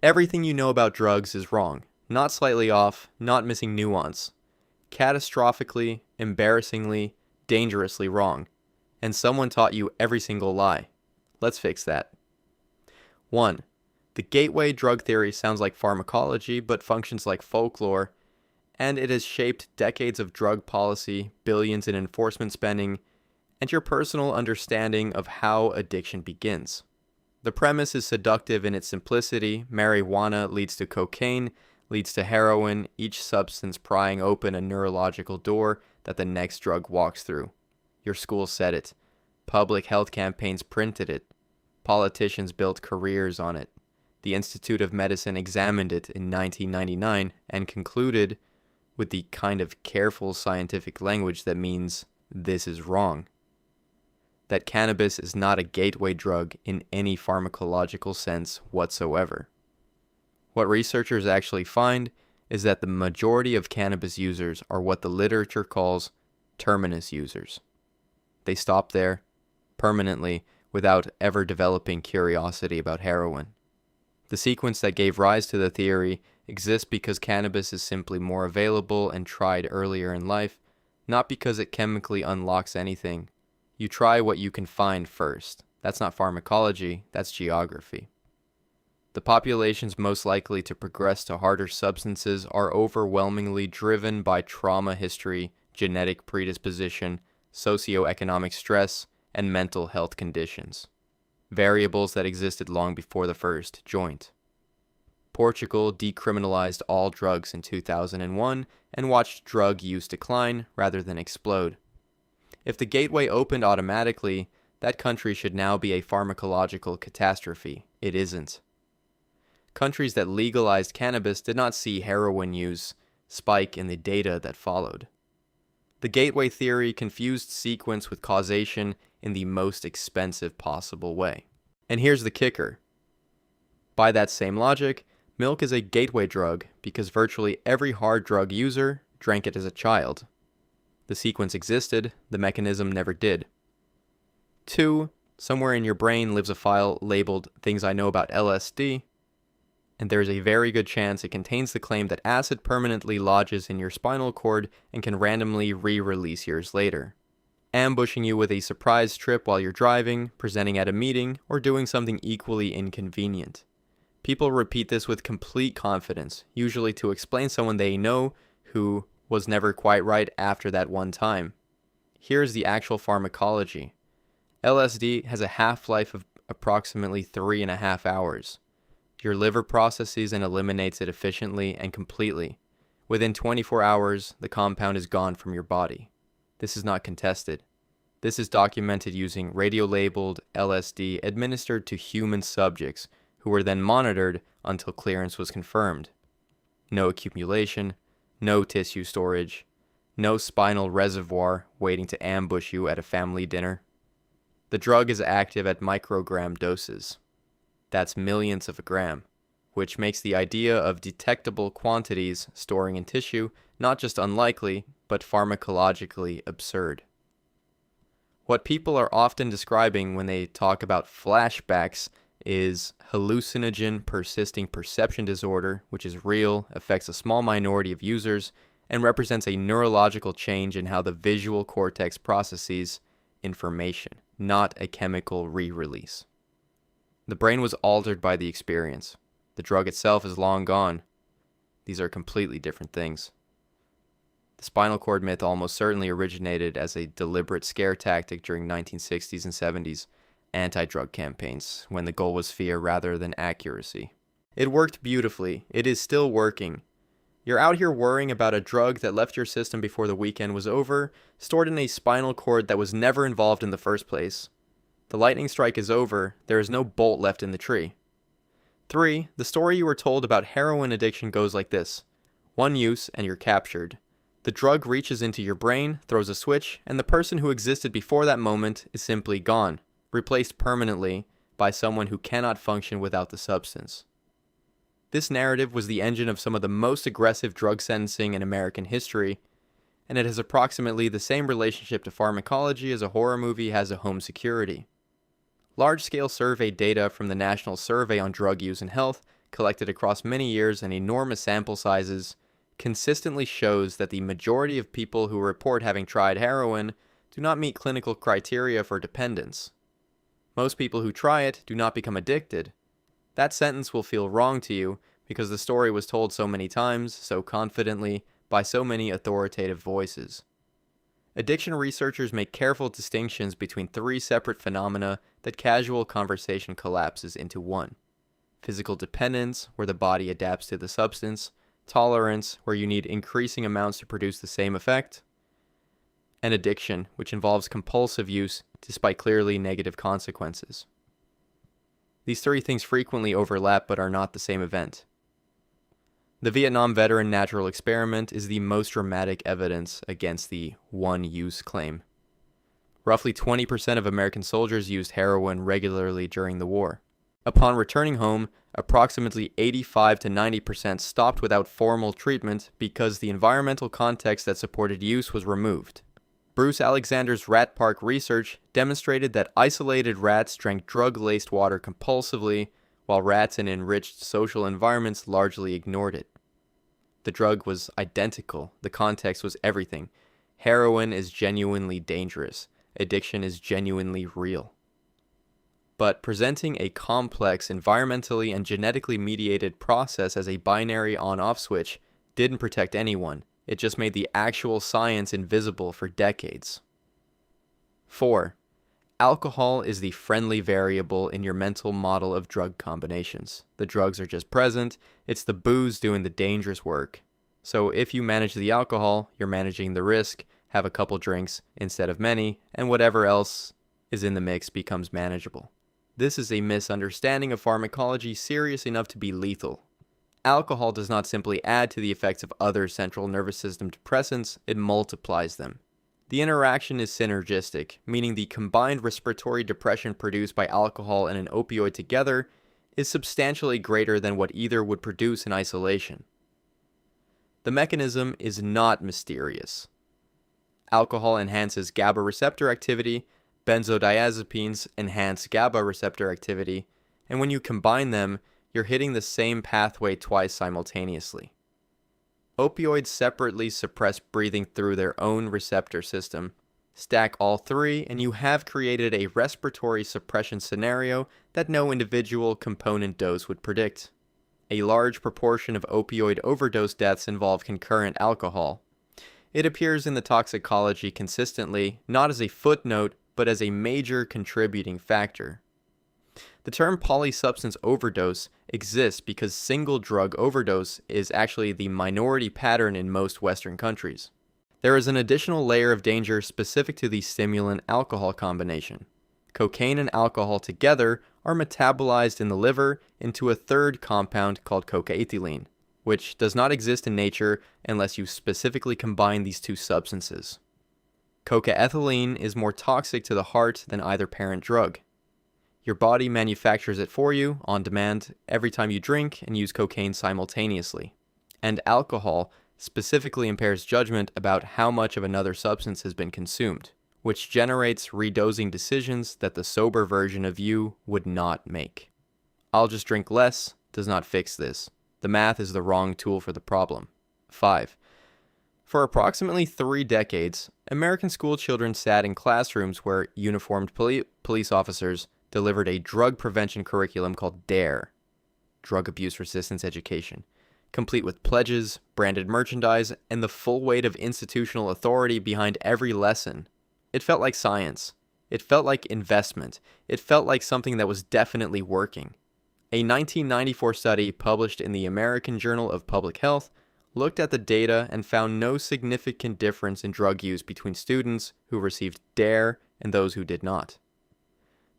Everything you know about drugs is wrong, not slightly off, not missing nuance. Catastrophically, embarrassingly, dangerously wrong. And someone taught you every single lie. Let's fix that. 1. The gateway drug theory sounds like pharmacology but functions like folklore, and it has shaped decades of drug policy, billions in enforcement spending, and your personal understanding of how addiction begins. The premise is seductive in its simplicity. Marijuana leads to cocaine, leads to heroin, each substance prying open a neurological door that the next drug walks through. Your school said it. Public health campaigns printed it. Politicians built careers on it. The Institute of Medicine examined it in 1999 and concluded with the kind of careful scientific language that means this is wrong. That cannabis is not a gateway drug in any pharmacological sense whatsoever. What researchers actually find is that the majority of cannabis users are what the literature calls terminus users. They stop there, permanently, without ever developing curiosity about heroin. The sequence that gave rise to the theory exists because cannabis is simply more available and tried earlier in life, not because it chemically unlocks anything. You try what you can find first. That's not pharmacology, that's geography. The populations most likely to progress to harder substances are overwhelmingly driven by trauma history, genetic predisposition, socioeconomic stress, and mental health conditions. Variables that existed long before the first joint. Portugal decriminalized all drugs in 2001 and watched drug use decline rather than explode. If the gateway opened automatically, that country should now be a pharmacological catastrophe. It isn't. Countries that legalized cannabis did not see heroin use spike in the data that followed. The gateway theory confused sequence with causation in the most expensive possible way. And here's the kicker. By that same logic, milk is a gateway drug because virtually every hard drug user drank it as a child. The sequence existed, the mechanism never did. 2. Somewhere in your brain lives a file labeled Things I Know About LSD, and there is a very good chance it contains the claim that acid permanently lodges in your spinal cord and can randomly re-release years later, ambushing you with a surprise trip while you're driving, presenting at a meeting, or doing something equally inconvenient. People repeat this with complete confidence, usually to explain someone they know who was never quite right after that one time. Here's the actual pharmacology. LSD has a half-life of approximately 3.5 hours. Your liver processes and eliminates it efficiently and completely. Within 24 hours, the compound is gone from your body. This is not contested. This is documented using radio-labeled LSD administered to human subjects who were then monitored until clearance was confirmed. No accumulation, no tissue storage, no spinal reservoir waiting to ambush you at a family dinner. The drug is active at microgram doses. That's millionths of a gram, which makes the idea of detectable quantities storing in tissue not just unlikely, but pharmacologically absurd. What people are often describing when they talk about flashbacks is hallucinogen persisting perception disorder, which is real, affects a small minority of users, and represents a neurological change in how the visual cortex processes information, not a chemical re-release. The brain was altered by the experience. The drug itself is long gone. These are completely different things. The spinal cord myth almost certainly originated as a deliberate scare tactic during 1960s and 70s anti-drug campaigns, when the goal was fear rather than accuracy. It worked beautifully. It is still working. You're out here worrying about a drug that left your system before the weekend was over, stored in a spinal cord that was never involved in the first place. The lightning strike is over. There is no bolt left in the tree. 3. The story you were told about heroin addiction goes like this. One use and you're captured. The drug reaches into your brain, throws a switch, and the person who existed before that moment is simply gone, replaced permanently by someone who cannot function without the substance. This narrative was the engine of some of the most aggressive drug sentencing in American history, and it has approximately the same relationship to pharmacology as a horror movie has to home security. Large-scale survey data from the National Survey on Drug Use and Health collected across many years and enormous sample sizes, consistently shows that the majority of people who report having tried heroin do not meet clinical criteria for dependence. Most people who try it do not become addicted. That sentence will feel wrong to you because the story was told so many times, so confidently, by so many authoritative voices. Addiction researchers make careful distinctions between three separate phenomena that casual conversation collapses into one. Physical dependence, where the body adapts to the substance; tolerance, where you need increasing amounts to produce the same effect; and addiction, which involves compulsive use despite clearly negative consequences. These three things frequently overlap but are not the same event. The Vietnam veteran natural experiment is the most dramatic evidence against the one-use claim. Roughly 20% of American soldiers used heroin regularly during the war. Upon returning home, approximately 85 to 90% stopped without formal treatment because the environmental context that supported use was removed. Bruce Alexander's rat park research demonstrated that isolated rats drank drug-laced water compulsively, while rats in enriched social environments largely ignored it. The drug was identical. The context was everything. Heroin is genuinely dangerous. Addiction is genuinely real. But presenting a complex, environmentally and genetically mediated process as a binary on-off switch didn't protect anyone. It just made the actual science invisible for decades. 4. Alcohol is the friendly variable in your mental model of drug combinations. The drugs are just present. It's the booze doing the dangerous work. So if you manage the alcohol, you're managing the risk. Have a couple drinks instead of many, and whatever else is in the mix becomes manageable. This is a misunderstanding of pharmacology serious enough to be lethal. Alcohol does not simply add to the effects of other central nervous system depressants, it multiplies them. The interaction is synergistic, meaning the combined respiratory depression produced by alcohol and an opioid together is substantially greater than what either would produce in isolation. The mechanism is not mysterious. Alcohol enhances GABA receptor activity, benzodiazepines enhance GABA receptor activity, and when you combine them, you're hitting the same pathway twice simultaneously. Opioids separately suppress breathing through their own receptor system. Stack all three, and you have created a respiratory suppression scenario that no individual component dose would predict. A large proportion of opioid overdose deaths involve concurrent alcohol. It appears in the toxicology consistently, not as a footnote, but as a major contributing factor. The term polysubstance overdose exists because single drug overdose is actually the minority pattern in most Western countries. There is an additional layer of danger specific to the stimulant-alcohol combination. Cocaine and alcohol together are metabolized in the liver into a third compound called cocaethylene, which does not exist in nature unless you specifically combine these two substances. Cocaethylene is more toxic to the heart than either parent drug. Your body manufactures it for you, on demand, every time you drink and use cocaine simultaneously. And alcohol specifically impairs judgment about how much of another substance has been consumed, which generates redosing decisions that the sober version of you would not make. I'll just drink less does not fix this. The math is the wrong tool for the problem. 5. For approximately 3 decades, American school children sat in classrooms where uniformed police officers delivered a drug prevention curriculum called DARE, Drug Abuse Resistance Education, complete with pledges, branded merchandise, and the full weight of institutional authority behind every lesson. It felt like science. It felt like investment. It felt like something that was definitely working. A 1994 study published in the American Journal of Public Health looked at the data and found no significant difference in drug use between students who received DARE and those who did not.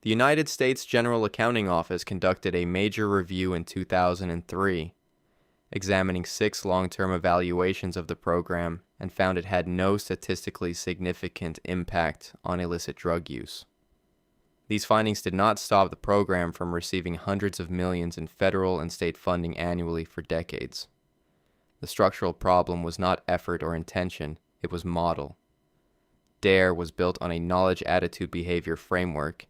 The United States General Accounting Office conducted a major review in 2003, examining 6 long-term evaluations of the program and found it had no statistically significant impact on illicit drug use. These findings did not stop the program from receiving hundreds of millions in federal and state funding annually for decades. The structural problem was not effort or intention, it was model. DARE was built on a knowledge attitude behavior framework.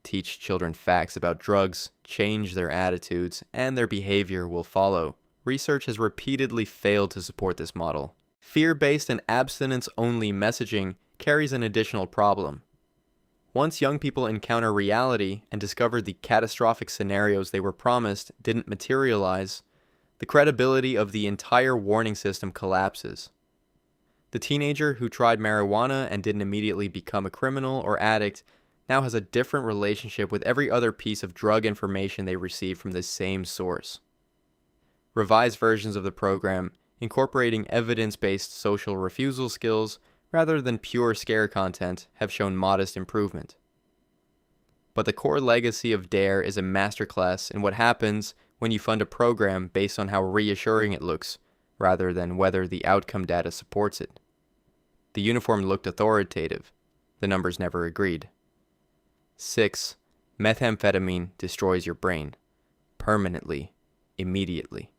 Teach children facts about drugs, change their attitudes, and their behavior will follow. Research has repeatedly failed to support this model. Fear-based and abstinence-only messaging carries an additional problem. Once young people encounter reality and discover the catastrophic scenarios they were promised didn't materialize, the credibility of the entire warning system collapses. The teenager who tried marijuana and didn't immediately become a criminal or addict now has a different relationship with every other piece of drug information they received from the same source. Revised versions of the program, incorporating evidence-based social refusal skills rather than pure scare content, have shown modest improvement. But the core legacy of DARE is a masterclass in what happens when you fund a program based on how reassuring it looks, rather than whether the outcome data supports it. The uniform looked authoritative. The numbers never agreed. 6. Methamphetamine destroys your brain. Permanently. Immediately.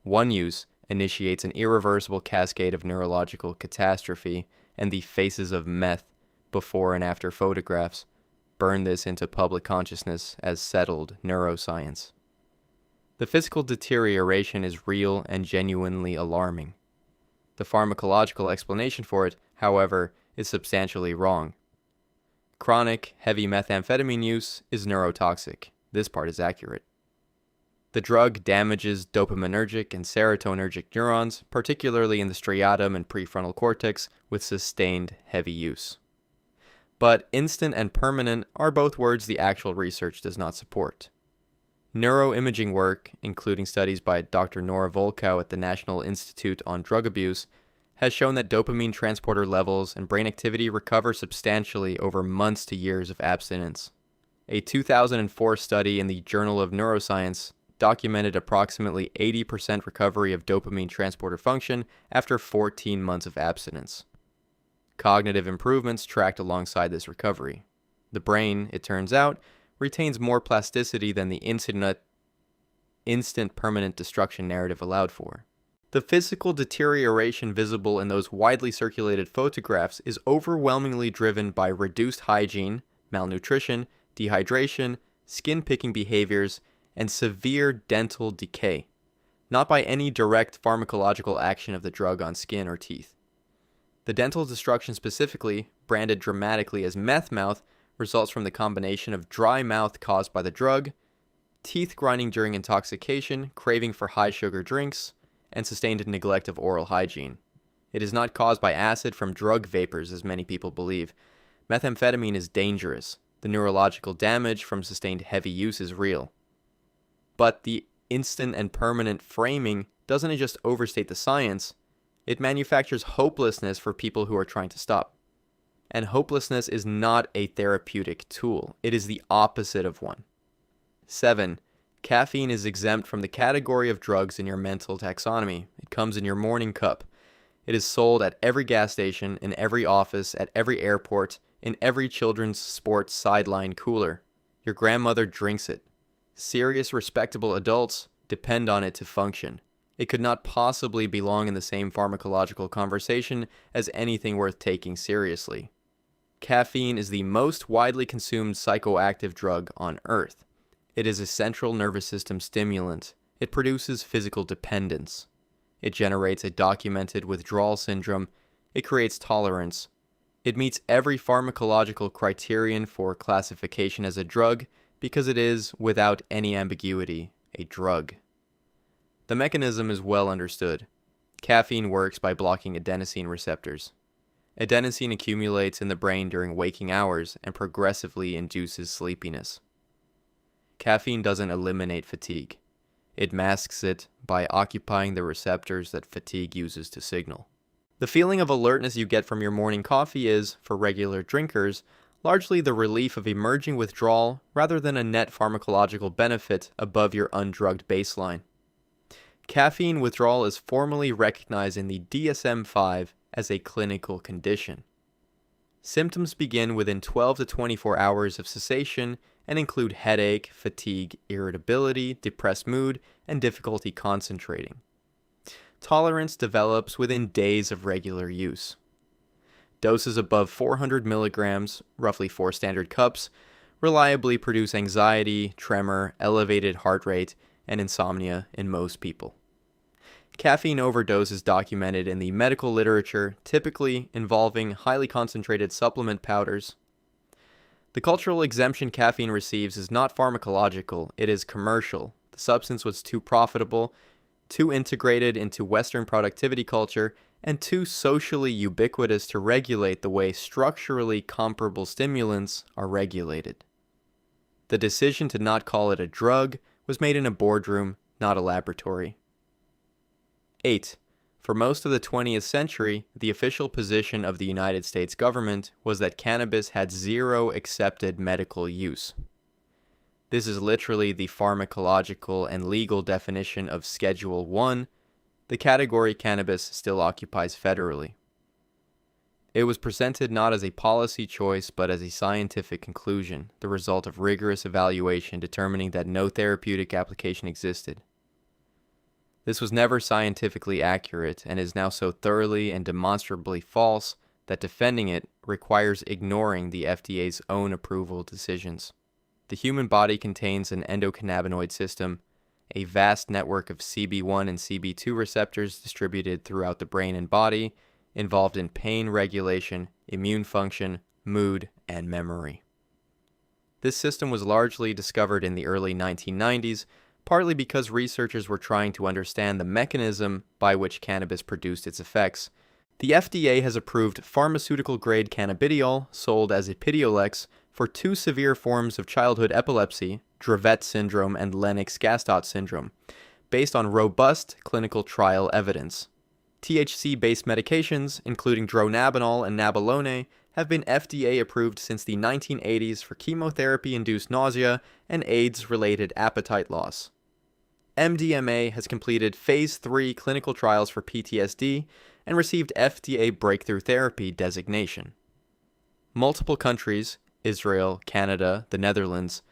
One use initiates an irreversible cascade of neurological catastrophe, and the faces of meth, before and after photographs, burn this into public consciousness as settled neuroscience. The physical deterioration is real and genuinely alarming. The pharmacological explanation for it, however, is substantially wrong. Chronic, heavy methamphetamine use is neurotoxic. This part is accurate. The drug damages dopaminergic and serotonergic neurons, particularly in the striatum and prefrontal cortex, with sustained heavy use. But instant and permanent are both words the actual research does not support. Neuroimaging work, including studies by Dr. Nora Volkow at the National Institute on Drug Abuse, has shown that dopamine transporter levels and brain activity recover substantially over months to years of abstinence. A 2004 study in the Journal of Neuroscience documented approximately 80% recovery of dopamine transporter function after 14 months of abstinence. Cognitive improvements tracked alongside this recovery. The brain, it turns out, retains more plasticity than the instant permanent destruction narrative allowed for. The physical deterioration visible in those widely circulated photographs is overwhelmingly driven by reduced hygiene, malnutrition, dehydration, skin-picking behaviors, and severe dental decay, not by any direct pharmacological action of the drug on skin or teeth. The dental destruction specifically, branded dramatically as meth mouth, results from the combination of dry mouth caused by the drug, teeth grinding during intoxication, craving for high-sugar drinks, and sustained neglect of oral hygiene. It is not caused by acid from drug vapors, as many people believe. Methamphetamine is dangerous. The neurological damage from sustained heavy use is real. But the instant and permanent framing doesn't just overstate the science, it manufactures hopelessness for people who are trying to stop. And hopelessness is not a therapeutic tool. It is the opposite of one. 7. Caffeine is exempt from the category of drugs in your mental taxonomy. It comes in your morning cup. It is sold at every gas station, in every office, at every airport, in every children's sports sideline cooler. Your grandmother drinks it. Serious, respectable adults depend on it to function. It could not possibly belong in the same pharmacological conversation as anything worth taking seriously. Caffeine is the most widely consumed psychoactive drug on Earth. It is a central nervous system stimulant. It produces physical dependence. It generates a documented withdrawal syndrome. It creates tolerance. It meets every pharmacological criterion for classification as a drug because it is, without any ambiguity, a drug. The mechanism is well understood. Caffeine works by blocking adenosine receptors. Adenosine accumulates in the brain during waking hours and progressively induces sleepiness. Caffeine doesn't eliminate fatigue. It masks it by occupying the receptors that fatigue uses to signal. The feeling of alertness you get from your morning coffee is, for regular drinkers, largely the relief of emerging withdrawal rather than a net pharmacological benefit above your undrugged baseline. Caffeine withdrawal is formally recognized in the DSM-5 as a clinical condition. Symptoms begin within 12 to 24 hours of cessation and include headache, fatigue, irritability, depressed mood, and difficulty concentrating. Tolerance develops within days of regular use. Doses above 400 milligrams, roughly 4 standard cups, reliably produce anxiety, tremor, elevated heart rate, and insomnia in most people. Caffeine overdose is documented in the medical literature, typically involving highly concentrated supplement powders. The cultural exemption caffeine receives is not pharmacological, it is commercial. The substance was too profitable, too integrated into Western productivity culture, and too socially ubiquitous to regulate the way structurally comparable stimulants are regulated. The decision to not call it a drug was made in a boardroom, not a laboratory. 8. For most of the 20th century, the official position of the United States government was that cannabis had zero accepted medical use. This is literally the pharmacological and legal definition of Schedule 1, the category cannabis still occupies federally. It was presented not as a policy choice but as a scientific conclusion, the result of rigorous evaluation determining that no therapeutic application existed. This was never scientifically accurate and is now so thoroughly and demonstrably false that defending it requires ignoring the FDA's own approval decisions. The human body contains an endocannabinoid system, a vast network of CB1 and CB2 receptors distributed throughout the brain and body, involved in pain regulation, immune function, mood, and memory. This system was largely discovered in the early 1990s, partly because researchers were trying to understand the mechanism by which cannabis produced its effects. The FDA has approved pharmaceutical-grade cannabidiol, sold as Epidiolex, for two severe forms of childhood epilepsy, Dravet syndrome and Lennox-Gastaut syndrome, based on robust clinical trial evidence. THC-based medications, including dronabinol and nabilone, have been FDA approved since the 1980s for chemotherapy-induced nausea and AIDS-related appetite loss. MDMA has completed Phase 3 clinical trials for PTSD and received FDA Breakthrough Therapy designation. Multiple countries, Israel, Canada, the Netherlands,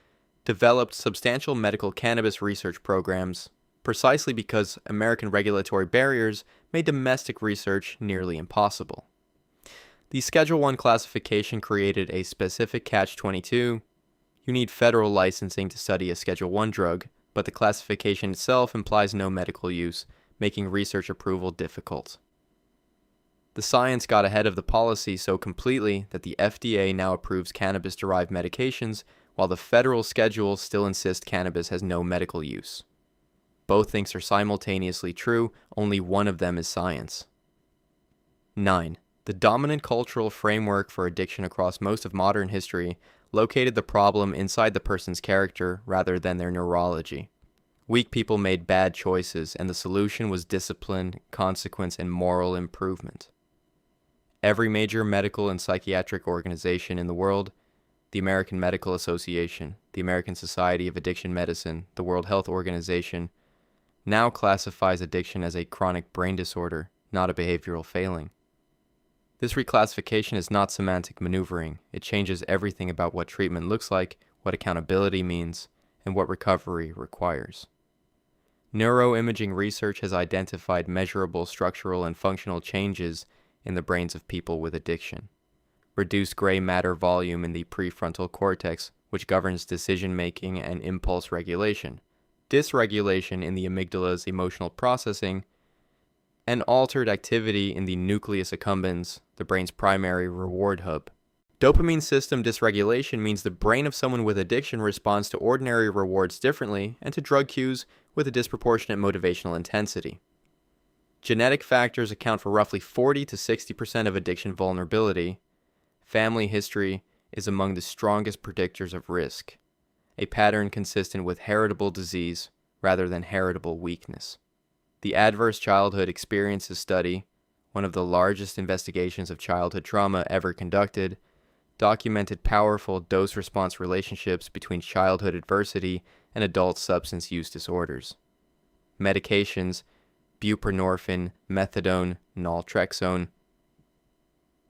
developed substantial medical cannabis research programs precisely because American regulatory barriers made domestic research nearly impossible. The Schedule I classification created a specific catch-22. You need federal licensing to study a Schedule I drug, but the classification itself implies no medical use, making research approval difficult. The science got ahead of the policy so completely that the FDA now approves cannabis-derived medications, while the federal schedule still insists cannabis has no medical use. Both things are simultaneously true, only one of them is science. 9. The dominant cultural framework for addiction across most of modern history located the problem inside the person's character rather than their neurology. Weak people made bad choices, and the solution was discipline, consequence, and moral improvement. Every major medical and psychiatric organization in the world, the American Medical Association, the American Society of Addiction Medicine, the World Health Organization, now classifies addiction as a chronic brain disorder, not a behavioral failing. This reclassification is not semantic maneuvering. It changes everything about what treatment looks like, what accountability means, and what recovery requires. Neuroimaging research has identified measurable structural and functional changes in the brains of people with addiction. Reduced gray matter volume in the prefrontal cortex, which governs decision-making and impulse regulation. Dysregulation in the amygdala's emotional processing, and altered activity in the nucleus accumbens, the brain's primary reward hub. Dopamine system dysregulation means the brain of someone with addiction responds to ordinary rewards differently and to drug cues with a disproportionate motivational intensity. Genetic factors account for roughly 40 to 60% of addiction vulnerability. Family history is among the strongest predictors of risk, a pattern consistent with heritable disease rather than heritable weakness. The Adverse Childhood Experiences Study, one of the largest investigations of childhood trauma ever conducted, documented powerful dose-response relationships between childhood adversity and adult substance use disorders. Medications, buprenorphine, methadone, naltrexone,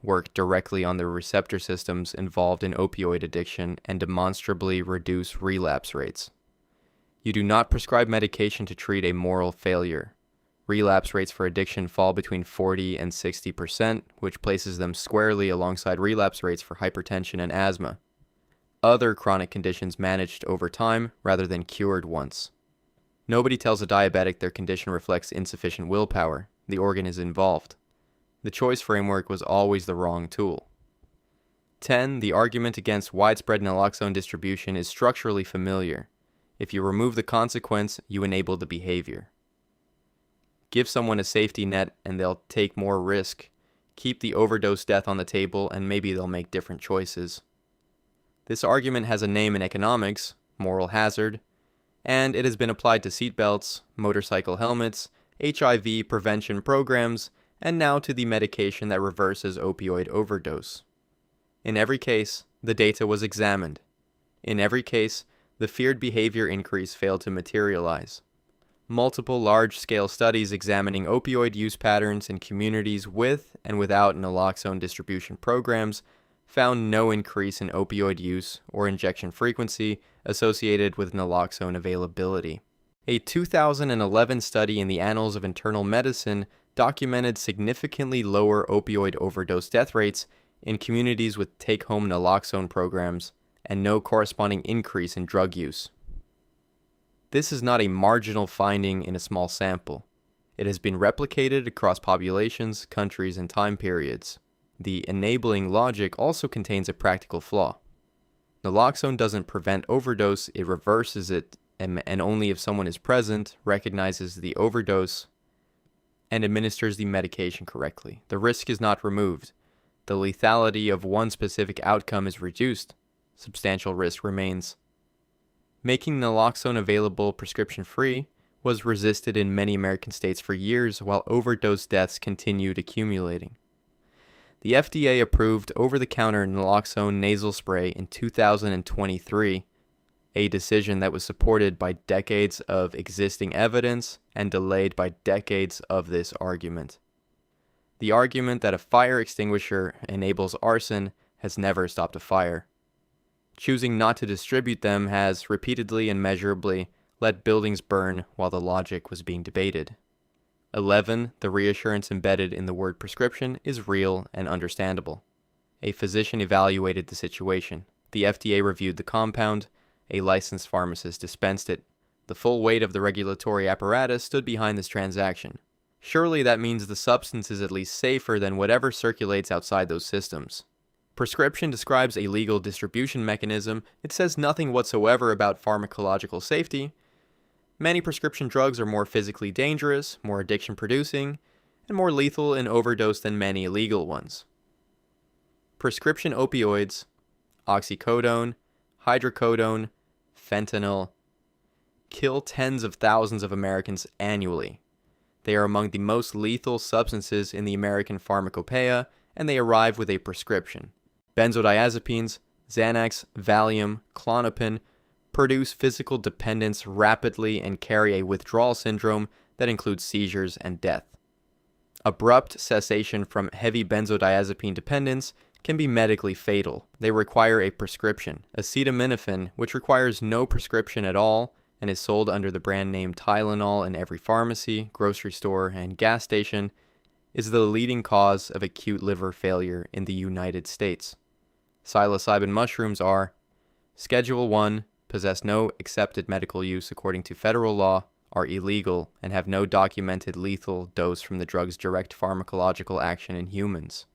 work directly on the receptor systems involved in opioid addiction and demonstrably reduce relapse rates. You do not prescribe medication to treat a moral failure. Relapse rates for addiction fall between 40 and 60%, which places them squarely alongside relapse rates for hypertension and asthma. other chronic conditions managed over time rather than cured once. Nobody tells a diabetic their condition reflects insufficient willpower. The organ is involved. The choice framework was always the wrong tool. 10. The argument against widespread naloxone distribution is structurally familiar. If you remove the consequence, you enable the behavior. Give someone a safety net and they'll take more risk. Keep the overdose death on the table and maybe they'll make different choices. This argument has a name in economics, moral hazard, and it has been applied to seatbelts, motorcycle helmets, HIV prevention programs, and now to the medication that reverses opioid overdose. In every case, the data was examined. In every case, the feared behavior increase failed to materialize. Multiple large-scale studies examining opioid use patterns in communities with and without naloxone distribution programs found no increase in opioid use or injection frequency associated with naloxone availability. A 2011 study in the Annals of Internal Medicine documented significantly lower opioid overdose death rates in communities with take-home naloxone programs and no corresponding increase in drug use. This is not a marginal finding in a small sample. It has been replicated across populations, countries, and time periods. The enabling logic also contains a practical flaw. Naloxone doesn't prevent overdose, it reverses it, and only if someone is present, recognizes the overdose, and administers the medication correctly. The risk is not removed. The lethality of one specific outcome is reduced. Substantial risk remains. Making naloxone available prescription-free was resisted in many American states for years while overdose deaths continued accumulating. The FDA approved over-the-counter naloxone nasal spray in 2023, a decision that was supported by decades of existing evidence and delayed by decades of this argument. The argument that a fire extinguisher enables arson has never stopped a fire. Choosing not to distribute them has repeatedly and measurably let buildings burn while the logic was being debated. 11. The reassurance embedded in the word prescription is real and understandable. A physician evaluated the situation. The FDA reviewed the compound. A licensed pharmacist dispensed it. The full weight of the regulatory apparatus stood behind this transaction. Surely that means the substance is at least safer than whatever circulates outside those systems. Prescription describes a legal distribution mechanism. It says nothing whatsoever about pharmacological safety. Many prescription drugs are more physically dangerous, more addiction-producing, and more lethal in overdose than many illegal ones. Prescription opioids, oxycodone, hydrocodone, fentanyl, kill tens of thousands of Americans annually. They are among the most lethal substances in the American pharmacopoeia, and they arrive with a prescription. Benzodiazepines, Xanax, Valium, Klonopin produce physical dependence rapidly and carry a withdrawal syndrome that includes seizures and death. Abrupt cessation from heavy benzodiazepine dependence can be medically fatal. They require a prescription. Acetaminophen, which requires no prescription at all and is sold under the brand name Tylenol in every pharmacy, grocery store, and gas station, is the leading cause of acute liver failure in the United States. Psilocybin mushrooms are Schedule 1, possess no accepted medical use according to federal law, are illegal, and have no documented lethal dose from the drug's direct pharmacological action in humans.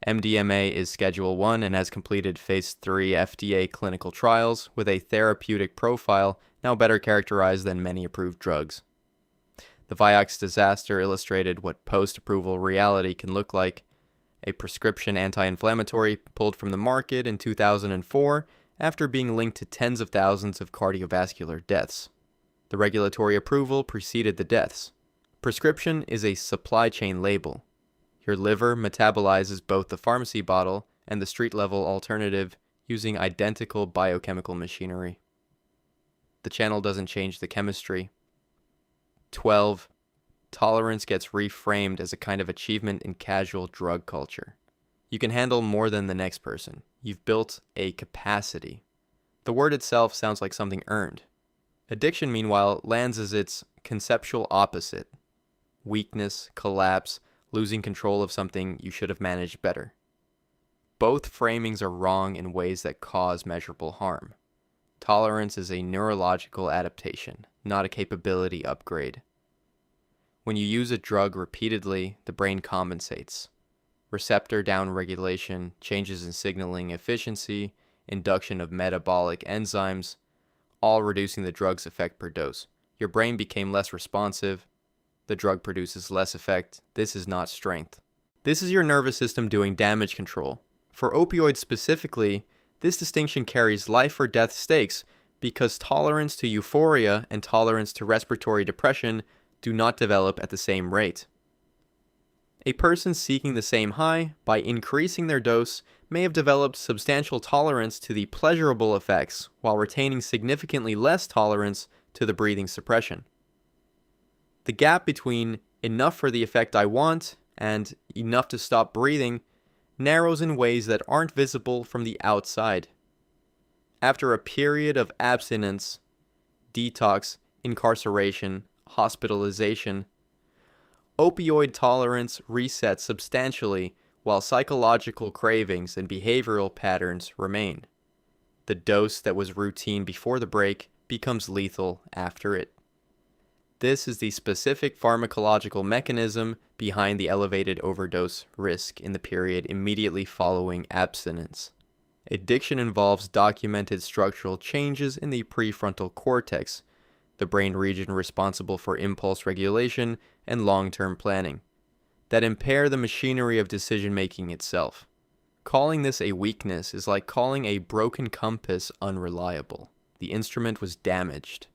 MDMA is Schedule 1 and has completed Phase 3 FDA clinical trials with a therapeutic profile now better characterized than many approved drugs. The Vioxx disaster illustrated what post-approval reality can look like. A prescription anti-inflammatory pulled from the market in 2004 after being linked to tens of thousands of cardiovascular deaths. The regulatory approval preceded the deaths. Prescription is a supply chain label. Your liver metabolizes both the pharmacy bottle and the street-level alternative using identical biochemical machinery. The channel doesn't change the chemistry. 12. Tolerance gets reframed as a kind of achievement in casual drug culture. You can handle more than the next person. You've built a capacity. The word itself sounds like something earned. Addiction, meanwhile, lands as its conceptual opposite. Weakness, collapse, losing control of something you should have managed better. both framings are wrong in ways that cause measurable harm. Tolerance is a neurological adaptation, not a capability upgrade. When you use a drug repeatedly, the brain compensates. Receptor downregulation, changes in signaling efficiency, induction of metabolic enzymes, all reducing the drug's effect per dose. Your brain became less responsive. The drug produces less effect. This is not strength. This is your nervous system doing damage control. For opioids specifically, this distinction carries life or death stakes because tolerance to euphoria and tolerance to respiratory depression do not develop at the same rate. A person seeking the same high, by increasing their dose, may have developed substantial tolerance to the pleasurable effects while retaining significantly less tolerance to the breathing suppression. The gap between enough for the effect I want and enough to stop breathing narrows in ways that aren't visible from the outside. After a period of abstinence, detox, incarceration, hospitalization, opioid tolerance resets substantially while psychological cravings and behavioral patterns remain. The dose that was routine before the break becomes lethal after it. This is the specific pharmacological mechanism behind the elevated overdose risk in the period immediately following abstinence. Addiction involves documented structural changes in the prefrontal cortex, the brain region responsible for impulse regulation and long-term planning, that impair the machinery of decision-making itself. Calling this a weakness is like calling a broken compass unreliable. The instrument was damaged.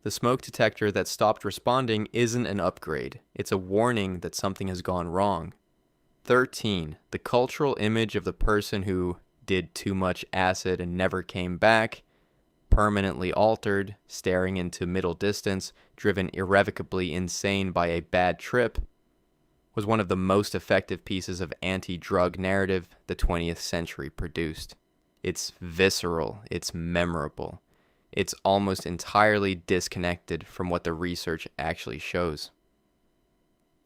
The smoke detector that stopped responding isn't an upgrade. It's a warning that something has gone wrong. 13. The cultural image of the person who did too much acid and never came back, permanently altered, staring into middle distance, driven irrevocably insane by a bad trip, was one of the most effective pieces of anti-drug narrative the 20th century produced. It's visceral, it's memorable. It's almost entirely disconnected from what the research actually shows.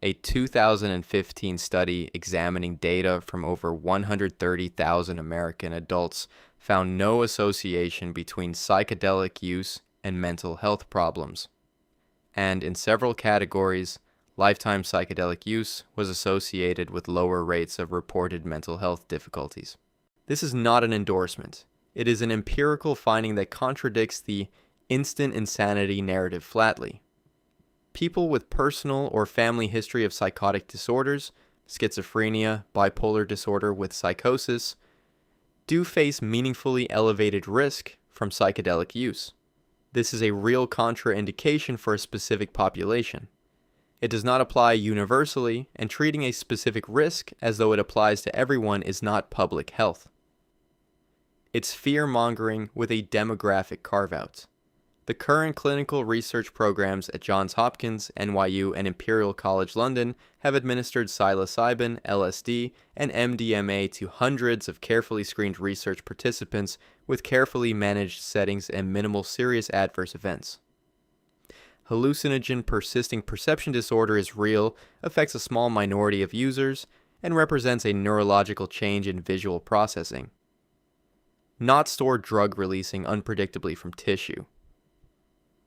A 2015 study examining data from over 130,000 American adults found no association between psychedelic use and mental health problems. And in several categories, lifetime psychedelic use was associated with lower rates of reported mental health difficulties. This is not an endorsement. It is an empirical finding that contradicts the instant insanity narrative flatly. People with personal or family history of psychotic disorders, schizophrenia, bipolar disorder with psychosis, do face meaningfully elevated risk from psychedelic use. This is a real contraindication for a specific population. It does not apply universally, and treating a specific risk as though it applies to everyone is not public health. It's fear-mongering with a demographic carve-out. The current clinical research programs at Johns Hopkins, NYU, and Imperial College London have administered psilocybin, LSD, and MDMA to hundreds of carefully screened research participants with carefully managed settings and minimal serious adverse events. Hallucinogen persisting perception disorder is real, affects a small minority of users, and represents a neurological change in visual processing. Not store drug releasing unpredictably from tissue.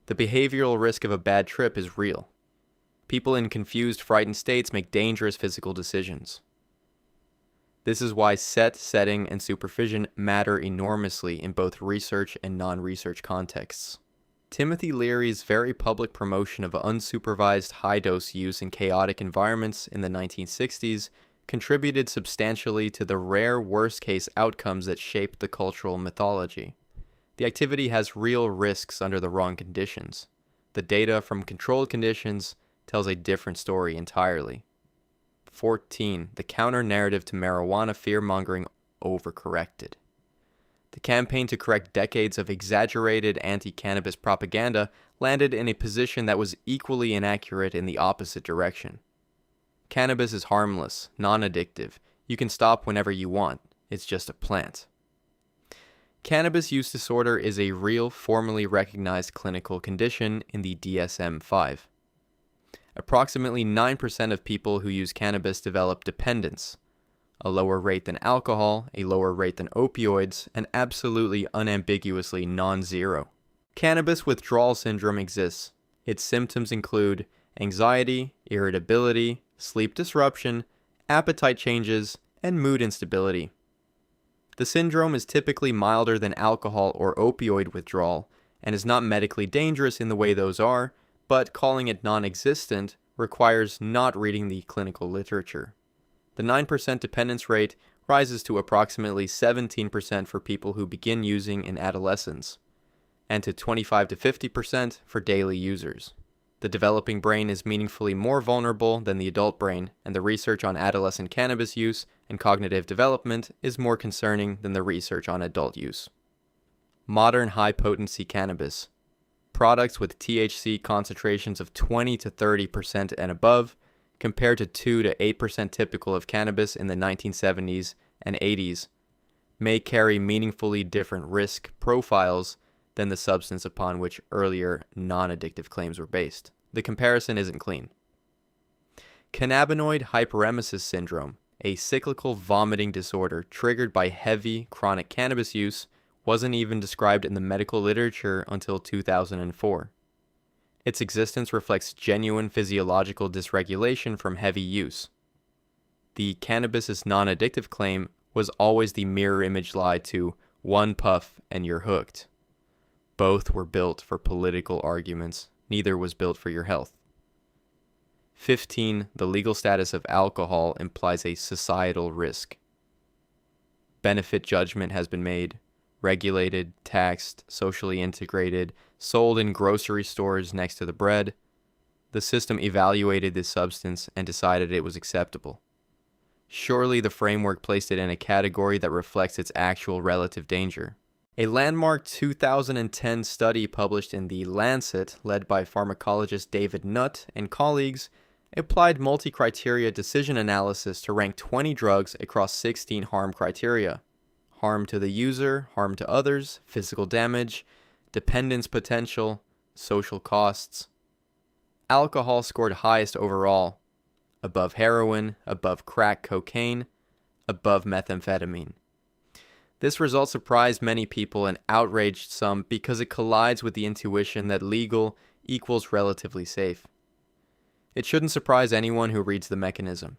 The behavioral risk of a bad trip is real. People in confused, frightened states make dangerous physical decisions. This is why setting, and supervision matter enormously in both research and non-research contexts. Timothy Leary's very public promotion of unsupervised high-dose use in chaotic environments in the 1960s contributed substantially to the rare worst-case outcomes that shaped the cultural mythology. The activity has real risks under the wrong conditions. The data from controlled conditions tells a different story entirely. 14. The counter-narrative to marijuana fear-mongering overcorrected. The campaign to correct decades of exaggerated anti-cannabis propaganda landed in a position that was equally inaccurate in the opposite direction. Cannabis is harmless, non-addictive. You can stop whenever you want. It's just a plant. Cannabis use disorder is a real, formally recognized clinical condition in the DSM-5. Approximately 9% of people who use cannabis develop dependence. a lower rate than alcohol, a lower rate than opioids, and absolutely unambiguously non-zero. Cannabis withdrawal syndrome exists. Its symptoms include anxiety, irritability, sleep disruption, appetite changes, and mood instability. The syndrome is typically milder than alcohol or opioid withdrawal and is not medically dangerous in the way those are, but calling it non-existent requires not reading the clinical literature. The 9% dependence rate rises to approximately 17% for people who begin using in adolescence, and to 25 to 50% for daily users. The developing brain is meaningfully more vulnerable than the adult brain, and the research on adolescent cannabis use and cognitive development is more concerning than the research on adult use. Modern high-potency cannabis. Products with THC concentrations of 20 to 30% and above, compared to 2 to 8% typical of cannabis in the 1970s and 80s, may carry meaningfully different risk profiles than the substance upon which earlier non-addictive claims were based. The comparison isn't clean. Cannabinoid hyperemesis syndrome, a cyclical vomiting disorder triggered by heavy chronic cannabis use, wasn't even described in the medical literature until 2004. Its existence reflects genuine physiological dysregulation from heavy use. The cannabis is non-addictive claim was always the mirror image lie to one puff and you're hooked. Both were built for political arguments. Neither was built for your health. 15. The legal status of alcohol implies a societal risk. Benefit judgment has been made, regulated, taxed, socially integrated, sold in grocery stores next to the bread. The system evaluated this substance and decided it was acceptable. Surely the framework placed it in a category that reflects its actual relative danger. A landmark 2010 study published in The Lancet, led by pharmacologist David Nutt and colleagues, applied multi-criteria decision analysis to rank 20 drugs across 16 harm criteria. Harm to the user, harm to others, physical damage, dependence potential, social costs. Alcohol scored highest overall, above heroin, above crack cocaine, above methamphetamine. This result surprised many people and outraged some because it collides with the intuition that legal equals relatively safe. It shouldn't surprise anyone who reads the mechanism.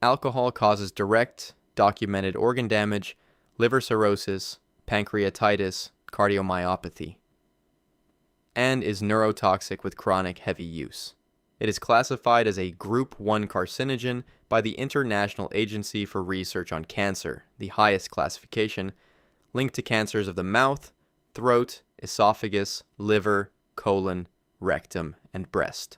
Alcohol causes direct, documented organ damage, liver cirrhosis, pancreatitis, cardiomyopathy, and is neurotoxic with chronic heavy use. It is classified as a Group 1 carcinogen by the International Agency for Research on Cancer, the highest classification, linked to cancers of the mouth, throat, esophagus, liver, colon, rectum, and breast.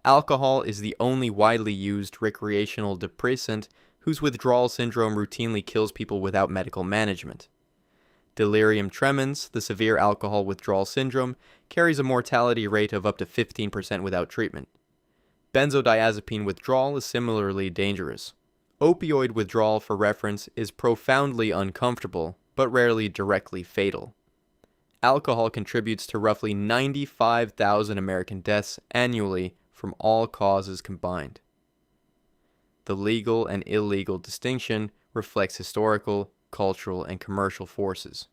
Alcohol is the only widely used recreational depressant whose withdrawal syndrome routinely kills people without medical management. Delirium tremens, the severe alcohol withdrawal syndrome, carries a mortality rate of up to 15% without treatment. Benzodiazepine withdrawal is similarly dangerous. Opioid withdrawal, for reference, is profoundly uncomfortable, but rarely directly fatal. Alcohol contributes to roughly 95,000 American deaths annually from all causes combined. The legal and illegal distinction reflects historical, cultural, and commercial forces.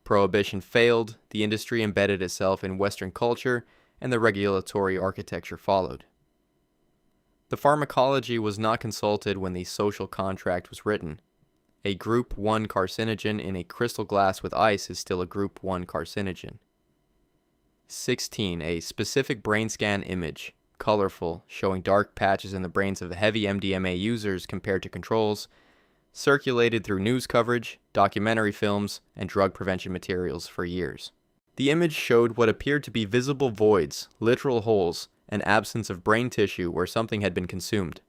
Prohibition failed, the industry embedded itself in Western culture, and the regulatory architecture followed. The pharmacology was not consulted when the social contract was written. A Group 1 carcinogen in a crystal glass with ice is still a Group 1 carcinogen. 16. A specific brain scan image, colorful, showing dark patches in the brains of heavy MDMA users compared to controls, circulated through news coverage, documentary films, and drug prevention materials for years. The image showed what appeared to be visible voids, literal holes, and absence of brain tissue where something had been consumed.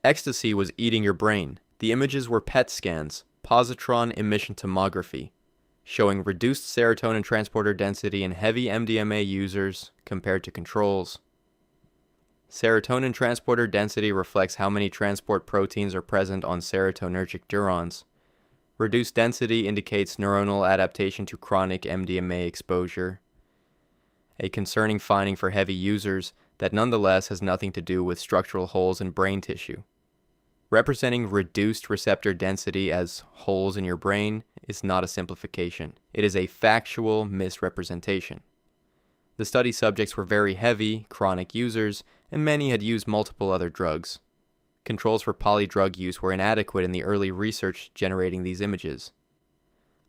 Ecstasy was eating your brain. The images were PET scans, positron emission tomography, showing reduced serotonin transporter density in heavy MDMA users compared to controls. Serotonin transporter density reflects how many transport proteins are present on serotonergic neurons. Reduced density indicates neuronal adaptation to chronic MDMA exposure. A concerning finding for heavy users, that nonetheless has nothing to do with structural holes in brain tissue. Representing reduced receptor density as holes in your brain is not a simplification. It is a factual misrepresentation. The study subjects were very heavy, chronic users, and many had used multiple other drugs. Controls for polydrug use were inadequate in the early research generating these images.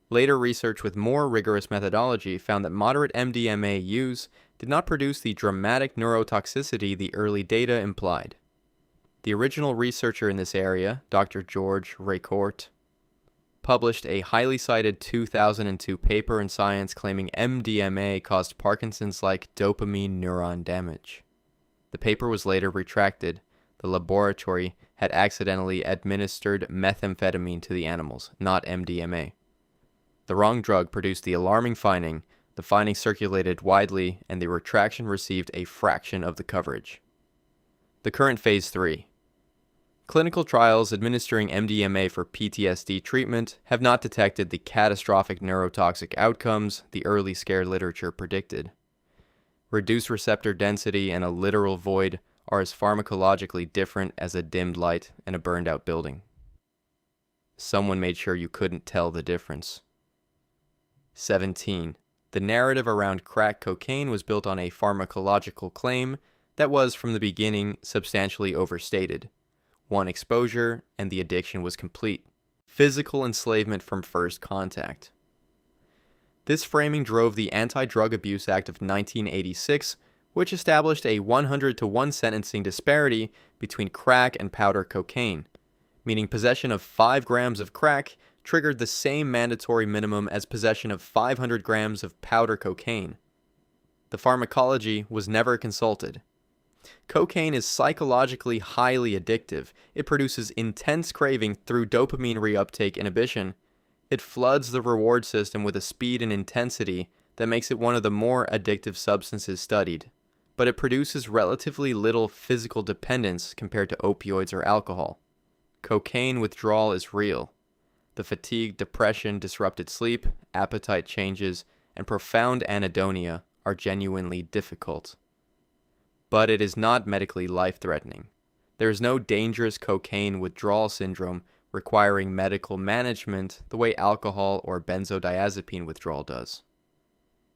Later research with more rigorous methodology found that moderate MDMA use did not produce the dramatic neurotoxicity the early data implied. The original researcher in this area, Dr. George Raycourt, published a highly cited 2002 paper in Science claiming MDMA caused Parkinson's-like dopamine neuron damage. The paper was later retracted. The laboratory had accidentally administered methamphetamine to the animals, not MDMA. The wrong drug produced the alarming finding, the finding circulated widely, and the retraction received a fraction of the coverage. The current Phase 3. Clinical trials administering MDMA for PTSD treatment have not detected the catastrophic neurotoxic outcomes the early scare literature predicted. Reduced receptor density and a literal void are as pharmacologically different as a dimmed light and a burned-out building. Someone made sure you couldn't tell the difference. 17. The narrative around crack cocaine was built on a pharmacological claim that was, from the beginning, substantially overstated. One exposure, and the addiction was complete. Physical enslavement from first contact. This framing drove the Anti-Drug Abuse Act of 1986, which established a 100-to-1 sentencing disparity between crack and powder cocaine, meaning possession of 5 grams of crack triggered the same mandatory minimum as possession of 500 grams of powder cocaine. The pharmacology was never consulted. Cocaine is psychologically highly addictive. It produces intense craving through dopamine reuptake inhibition. It floods the reward system with a speed and intensity that makes it one of the more addictive substances studied. But it produces relatively little physical dependence compared to opioids or alcohol. Cocaine withdrawal is real. The fatigue, depression, disrupted sleep, appetite changes, and profound anhedonia are genuinely difficult. But it is not medically life-threatening. There is no dangerous cocaine withdrawal syndrome requiring medical management the way alcohol or benzodiazepine withdrawal does.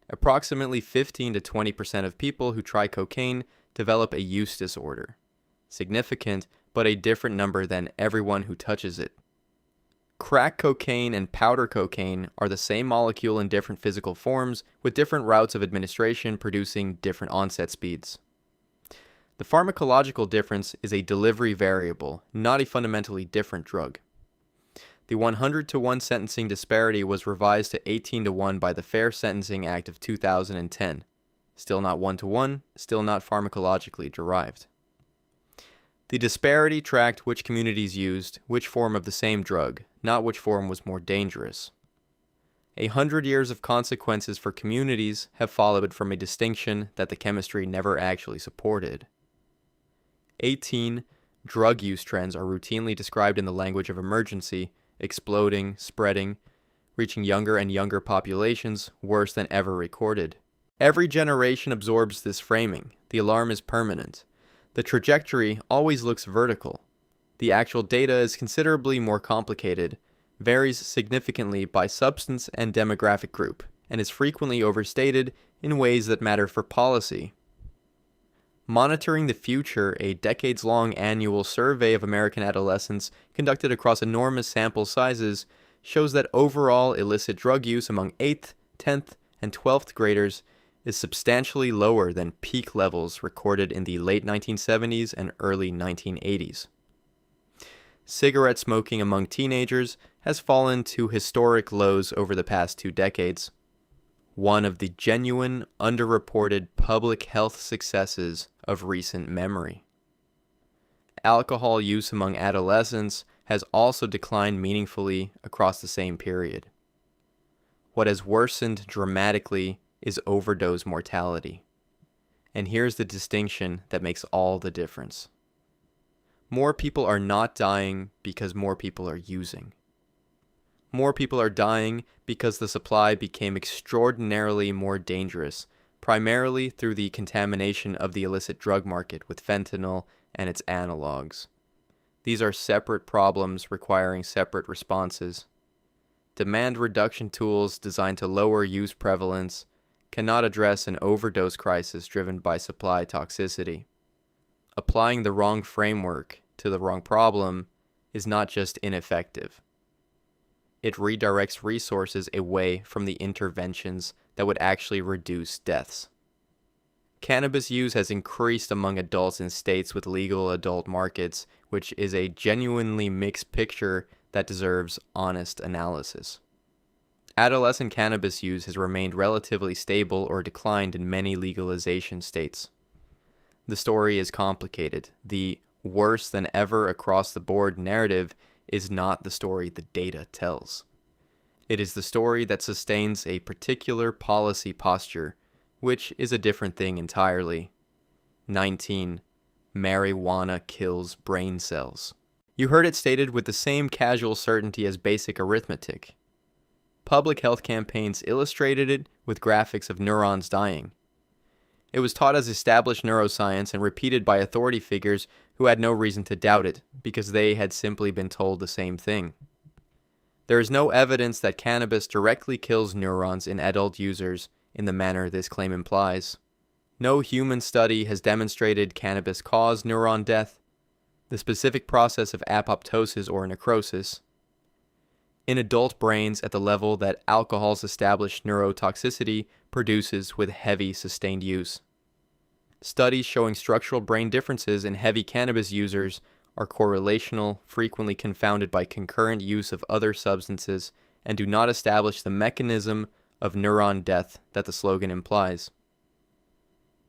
Approximately 15 to 20% of people who try cocaine develop a use disorder. Significant, but a different number than everyone who touches it. Crack cocaine and powder cocaine are the same molecule in different physical forms with different routes of administration producing different onset speeds. The pharmacological difference is a delivery variable, not a fundamentally different drug. The 100-to-1 sentencing disparity was revised to 18-to-1 by the Fair Sentencing Act of 2010. Still not 1-to-1, still not pharmacologically derived. The disparity tracked which communities used which form of the same drug, not which form was more dangerous. 100 years of consequences for communities have followed from a distinction that the chemistry never actually supported. 18. Drug use trends are routinely described in the language of emergency, exploding, spreading, reaching younger and younger populations, worse than ever recorded. Every generation absorbs this framing. The alarm is permanent. The trajectory always looks vertical. The actual data is considerably more complicated, varies significantly by substance and demographic group, and is frequently overstated in ways that matter for policy. Monitoring the Future, a decades-long annual survey of American adolescents conducted across enormous sample sizes, shows that overall illicit drug use among 8th, 10th, and 12th graders is substantially lower than peak levels recorded in the late 1970s and early 1980s. Cigarette smoking among teenagers has fallen to historic lows over the past 2 decades. One of the genuine, underreported public health successes of recent memory. Alcohol use among adolescents has also declined meaningfully across the same period. What has worsened dramatically is overdose mortality. And here's the distinction that makes all the difference. More people are not dying because more people are using. More people are dying because the supply became extraordinarily more dangerous, primarily through the contamination of the illicit drug market with fentanyl and its analogs. These are separate problems requiring separate responses. Demand reduction tools designed to lower use prevalence cannot address an overdose crisis driven by supply toxicity. Applying the wrong framework to the wrong problem is not just ineffective. It redirects resources away from the interventions that would actually reduce deaths. Cannabis use has increased among adults in states with legal adult markets, which is a genuinely mixed picture that deserves honest analysis. Adolescent cannabis use has remained relatively stable or declined in many legalization states. The story is complicated. The worse than ever across the board narrative is not the story the data tells. It is the story that sustains a particular policy posture, which is a different thing entirely. 19. Marijuana kills brain cells. You heard it stated with the same casual certainty as basic arithmetic. Public health campaigns illustrated it with graphics of neurons dying. It was taught as established neuroscience and repeated by authority figures who had no reason to doubt it, because they had simply been told the same thing. There is no evidence that cannabis directly kills neurons in adult users in the manner this claim implies. No human study has demonstrated cannabis cause neuron death, the specific process of apoptosis or necrosis, in adult brains at the level that alcohol's established neurotoxicity produces with heavy sustained use. Studies showing structural brain differences in heavy cannabis users are correlational, frequently confounded by concurrent use of other substances, and do not establish the mechanism of neuron death that the slogan implies.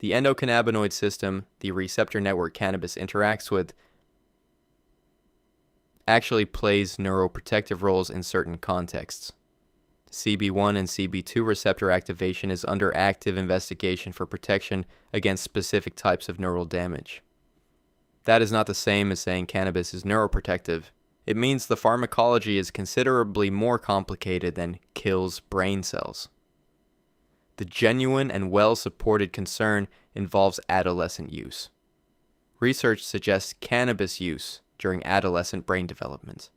The endocannabinoid system, the receptor network cannabis interacts with, actually plays neuroprotective roles in certain contexts. CB1 and CB2 receptor activation is under active investigation for protection against specific types of neural damage. That is not the same as saying cannabis is neuroprotective. It means the pharmacology is considerably more complicated than kills brain cells. The genuine and well-supported concern involves adolescent use. Research suggests cannabis use during adolescent brain development,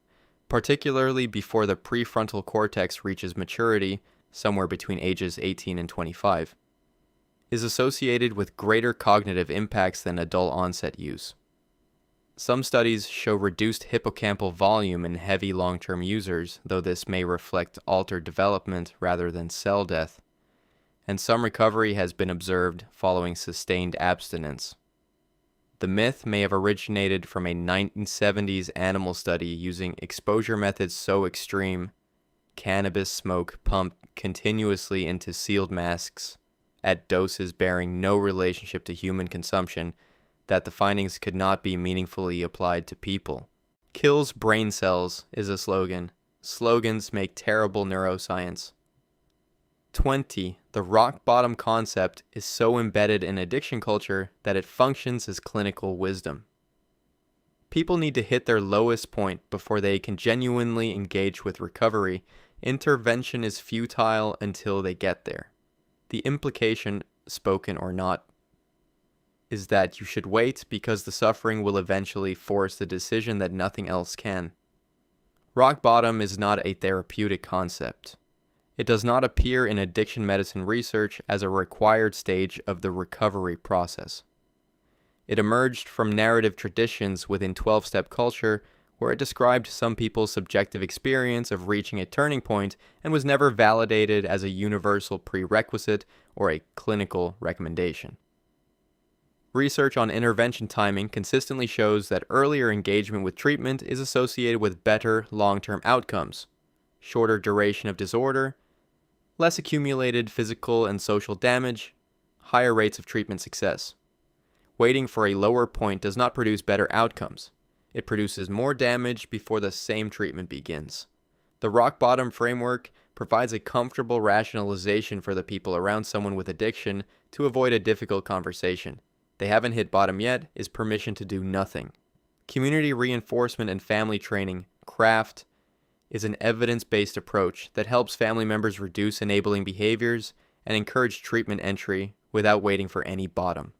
particularly before the prefrontal cortex reaches maturity, somewhere between ages 18 and 25, is associated with greater cognitive impacts than adult onset use. Some studies show reduced hippocampal volume in heavy long-term users, though this may reflect altered development rather than cell death, and some recovery has been observed following sustained abstinence. The myth may have originated from a 1970s animal study using exposure methods so extreme, cannabis smoke pumped continuously into sealed masks at doses bearing no relationship to human consumption, that the findings could not be meaningfully applied to people. Kills brain cells is a slogan. Slogans make terrible neuroscience. 20. The rock bottom concept is so embedded in addiction culture that it functions as clinical wisdom. People need to hit their lowest point before they can genuinely engage with recovery. Intervention is futile until they get there. The implication, spoken or not, is that you should wait because the suffering will eventually force the decision that nothing else can. Rock bottom is not a therapeutic concept. It does not appear in addiction medicine research as a required stage of the recovery process. It emerged from narrative traditions within 12-step culture where it described some people's subjective experience of reaching a turning point and was never validated as a universal prerequisite or a clinical recommendation. Research on intervention timing consistently shows that earlier engagement with treatment is associated with better long-term outcomes, shorter duration of disorder, less accumulated physical and social damage, higher rates of treatment success. Waiting for a lower point does not produce better outcomes. It produces more damage before the same treatment begins. The rock bottom framework provides a comfortable rationalization for the people around someone with addiction to avoid a difficult conversation. They haven't hit bottom yet is permission to do nothing. Community reinforcement and family training, CRAFT, is an evidence-based approach that helps family members reduce enabling behaviors and encourage treatment entry without waiting for any bottom.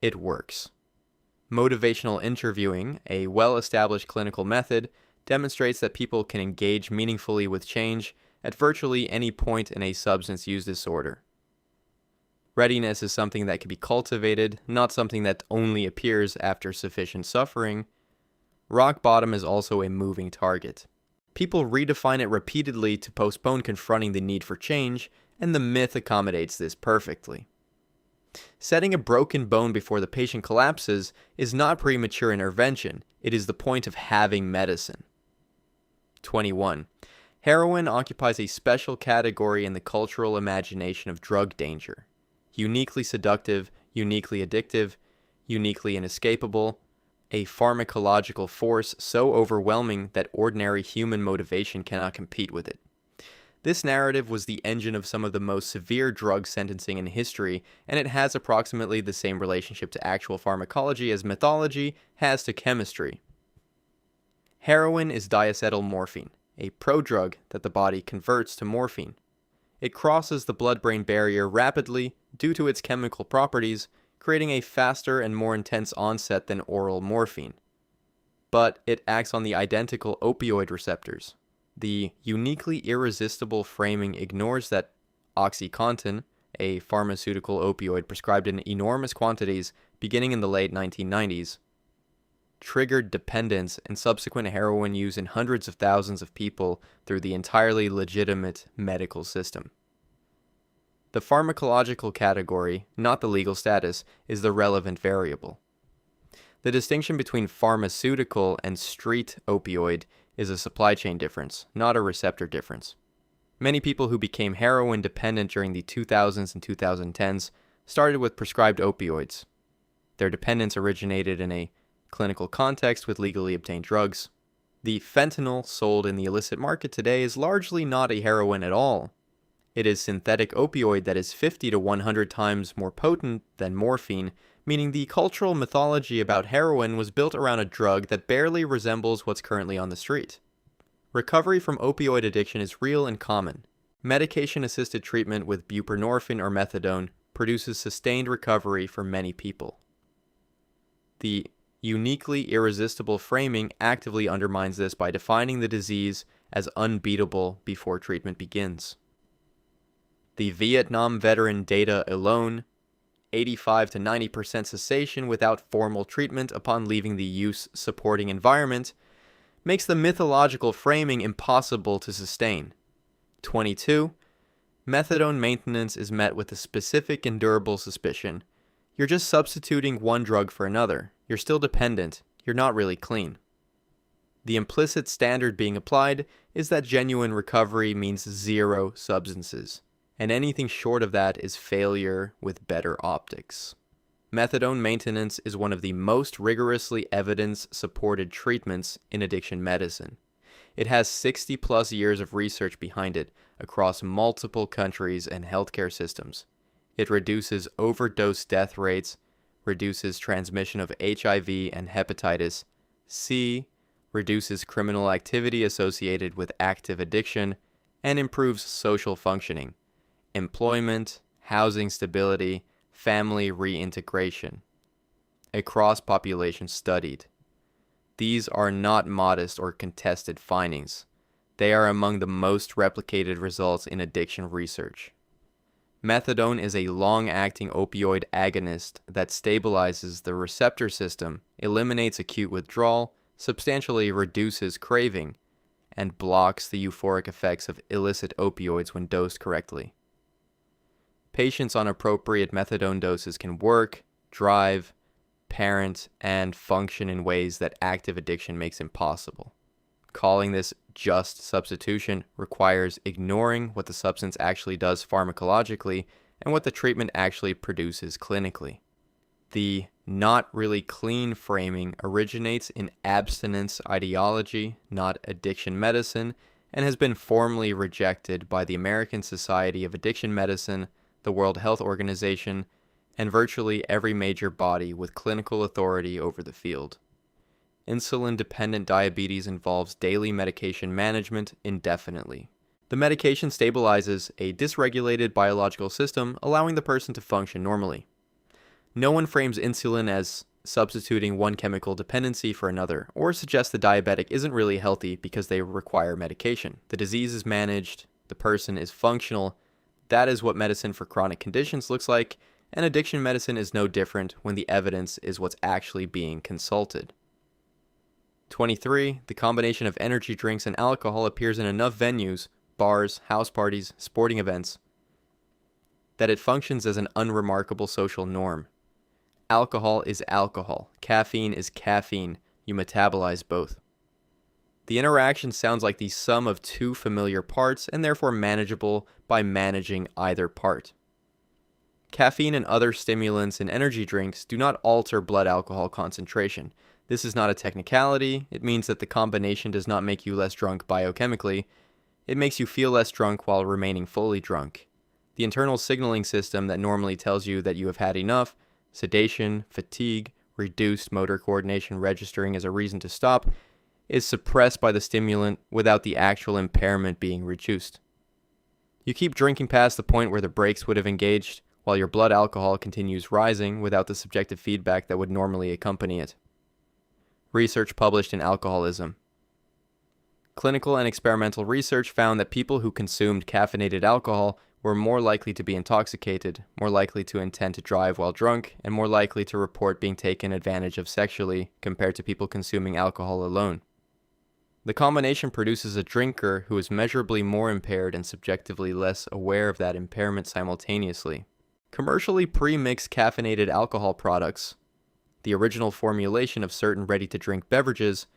It works. Motivational interviewing, a well-established clinical method, demonstrates that people can engage meaningfully with change at virtually any point in a substance use disorder. Readiness is something that can be cultivated, not something that only appears after sufficient suffering. Rock bottom is also a moving target. People redefine it repeatedly to postpone confronting the need for change, and the myth accommodates this perfectly. Setting a broken bone before the patient collapses is not premature intervention, it is the point of having medicine. 21. Heroin occupies a special category in the cultural imagination of drug danger. Uniquely seductive, uniquely addictive, uniquely inescapable, a pharmacological force so overwhelming that ordinary human motivation cannot compete with it. This narrative was the engine of some of the most severe drug sentencing in history, and it has approximately the same relationship to actual pharmacology as mythology has to chemistry. Heroin is diacetylmorphine, a prodrug that the body converts to morphine. It crosses the blood-brain barrier rapidly due to its chemical properties, creating a faster and more intense onset than oral morphine. But it acts on the identical opioid receptors. The uniquely irresistible framing ignores that OxyContin, a pharmaceutical opioid prescribed in enormous quantities beginning in the late 1990s, triggered dependence and subsequent heroin use in hundreds of thousands of people through the entirely legitimate medical system. The pharmacological category, not the legal status, is the relevant variable. The distinction between pharmaceutical and street opioid is a supply chain difference, not a receptor difference. Many people who became heroin dependent during the 2000s and 2010s started with prescribed opioids. Their dependence originated in a clinical context with legally obtained drugs. The fentanyl sold in the illicit market today is largely not a heroin at all. It is synthetic opioid that is 50 to 100 times more potent than morphine, meaning the cultural mythology about heroin was built around a drug that barely resembles what's currently on the street. Recovery from opioid addiction is real and common. Medication-assisted treatment with buprenorphine or methadone produces sustained recovery for many people. The uniquely irresistible framing actively undermines this by defining the disease as unbeatable before treatment begins. The Vietnam veteran data alone, 85 to 90% cessation without formal treatment upon leaving the use-supporting environment, makes the mythological framing impossible to sustain. 22. Methadone maintenance is met with a specific and durable suspicion. You're just substituting one drug for another. You're still dependent. You're not really clean. The implicit standard being applied is that genuine recovery means zero substances, and anything short of that is failure with better optics. Methadone maintenance is one of the most rigorously evidence-supported treatments in addiction medicine. It has 60-plus years of research behind it across multiple countries and healthcare systems. It reduces overdose death rates, reduces transmission of HIV and hepatitis C, reduces criminal activity associated with active addiction, and improves social functioning, employment, housing stability, family reintegration. A cross-population studied. These are not modest or contested findings. They are among the most replicated results in addiction research. Methadone is a long-acting opioid agonist that stabilizes the receptor system, eliminates acute withdrawal, substantially reduces craving, and blocks the euphoric effects of illicit opioids when dosed correctly. Patients on appropriate methadone doses can work, drive, parent, and function in ways that active addiction makes impossible. Calling this just substitution requires ignoring what the substance actually does pharmacologically and what the treatment actually produces clinically. The not really clean framing originates in abstinence ideology, not addiction medicine, and has been formally rejected by the American Society of Addiction Medicine, the World Health Organization, and virtually every major body with clinical authority over the field. Insulin-dependent diabetes involves daily medication management indefinitely. The medication stabilizes a dysregulated biological system, allowing the person to function normally. No one frames insulin as substituting one chemical dependency for another, or suggests the diabetic isn't really healthy because they require medication. The disease is managed, the person is functional. That is what medicine for chronic conditions looks like, and addiction medicine is no different when the evidence is what's actually being consulted. 23. The combination of energy drinks and alcohol appears in enough venues, bars, house parties, sporting events, that it functions as an unremarkable social norm. Alcohol is alcohol. Caffeine is caffeine. You metabolize both. The interaction sounds like the sum of two familiar parts and therefore manageable by managing either part. Caffeine and other stimulants in energy drinks do not alter blood alcohol concentration. This is not a technicality. It means that the combination does not make you less drunk biochemically. It makes you feel less drunk while remaining fully drunk. The internal signaling system that normally tells you that you have had enough, sedation, fatigue, reduced motor coordination registering as a reason to stop, is suppressed by the stimulant without the actual impairment being reduced. You keep drinking past the point where the brakes would have engaged, while your blood alcohol continues rising without the subjective feedback that would normally accompany it. Research published in Alcoholism. Clinical and experimental research found that people who consumed caffeinated alcohol were more likely to be intoxicated, more likely to intend to drive while drunk, and more likely to report being taken advantage of sexually compared to people consuming alcohol alone. The combination produces a drinker who is measurably more impaired and subjectively less aware of that impairment simultaneously. Commercially pre-mixed caffeinated alcohol products, the original formulation of certain ready-to-drink beverages,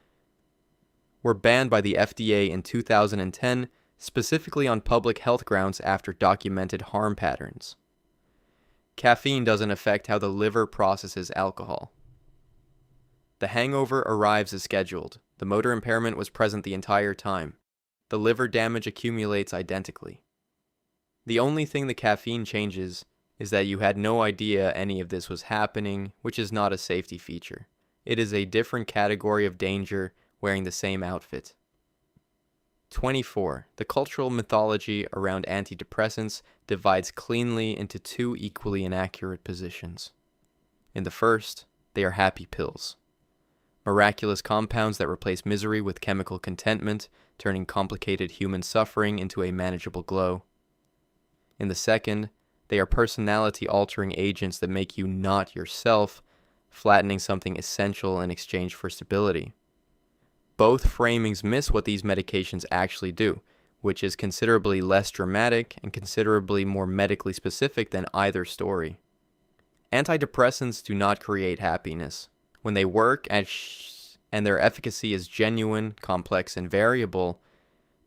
were banned by the FDA in 2010, specifically on public health grounds after documented harm patterns. Caffeine doesn't affect how the liver processes alcohol. The hangover arrives as scheduled. The motor impairment was present the entire time. The liver damage accumulates identically. The only thing the caffeine changes is that you had no idea any of this was happening, which is not a safety feature. It is a different category of danger wearing the same outfit. 24. The cultural mythology around antidepressants divides cleanly into two equally inaccurate positions. In the first, they are happy pills. Miraculous compounds that replace misery with chemical contentment, turning complicated human suffering into a manageable glow. In the second, they are personality-altering agents that make you not yourself, flattening something essential in exchange for stability. Both framings miss what these medications actually do, which is considerably less dramatic and considerably more medically specific than either story. Antidepressants do not create happiness. When they work and their efficacy is genuine, complex, and variable,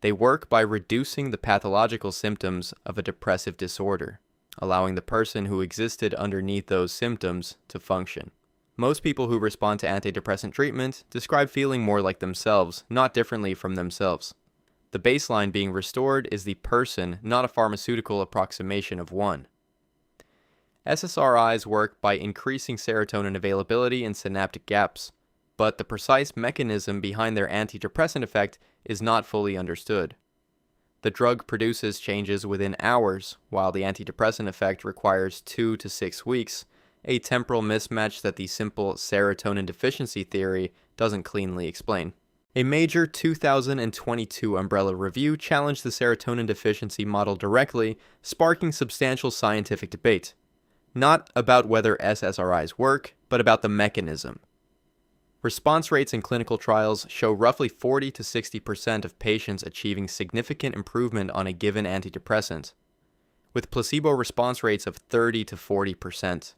they work by reducing the pathological symptoms of a depressive disorder, allowing the person who existed underneath those symptoms to function. Most people who respond to antidepressant treatment describe feeling more like themselves, not differently from themselves. The baseline being restored is the person, not a pharmaceutical approximation of one. SSRIs work by increasing serotonin availability in synaptic gaps, but the precise mechanism behind their antidepressant effect is not fully understood. The drug produces changes within hours, while the antidepressant effect requires 2 to 6 weeks, a temporal mismatch that the simple serotonin deficiency theory doesn't cleanly explain. A major 2022 Umbrella review challenged the serotonin deficiency model directly, sparking substantial scientific debate. Not about whether SSRIs work, but about the mechanism. Response rates in clinical trials show roughly 40 to 60% of patients achieving significant improvement on a given antidepressant, with placebo response rates of 30 to 40%.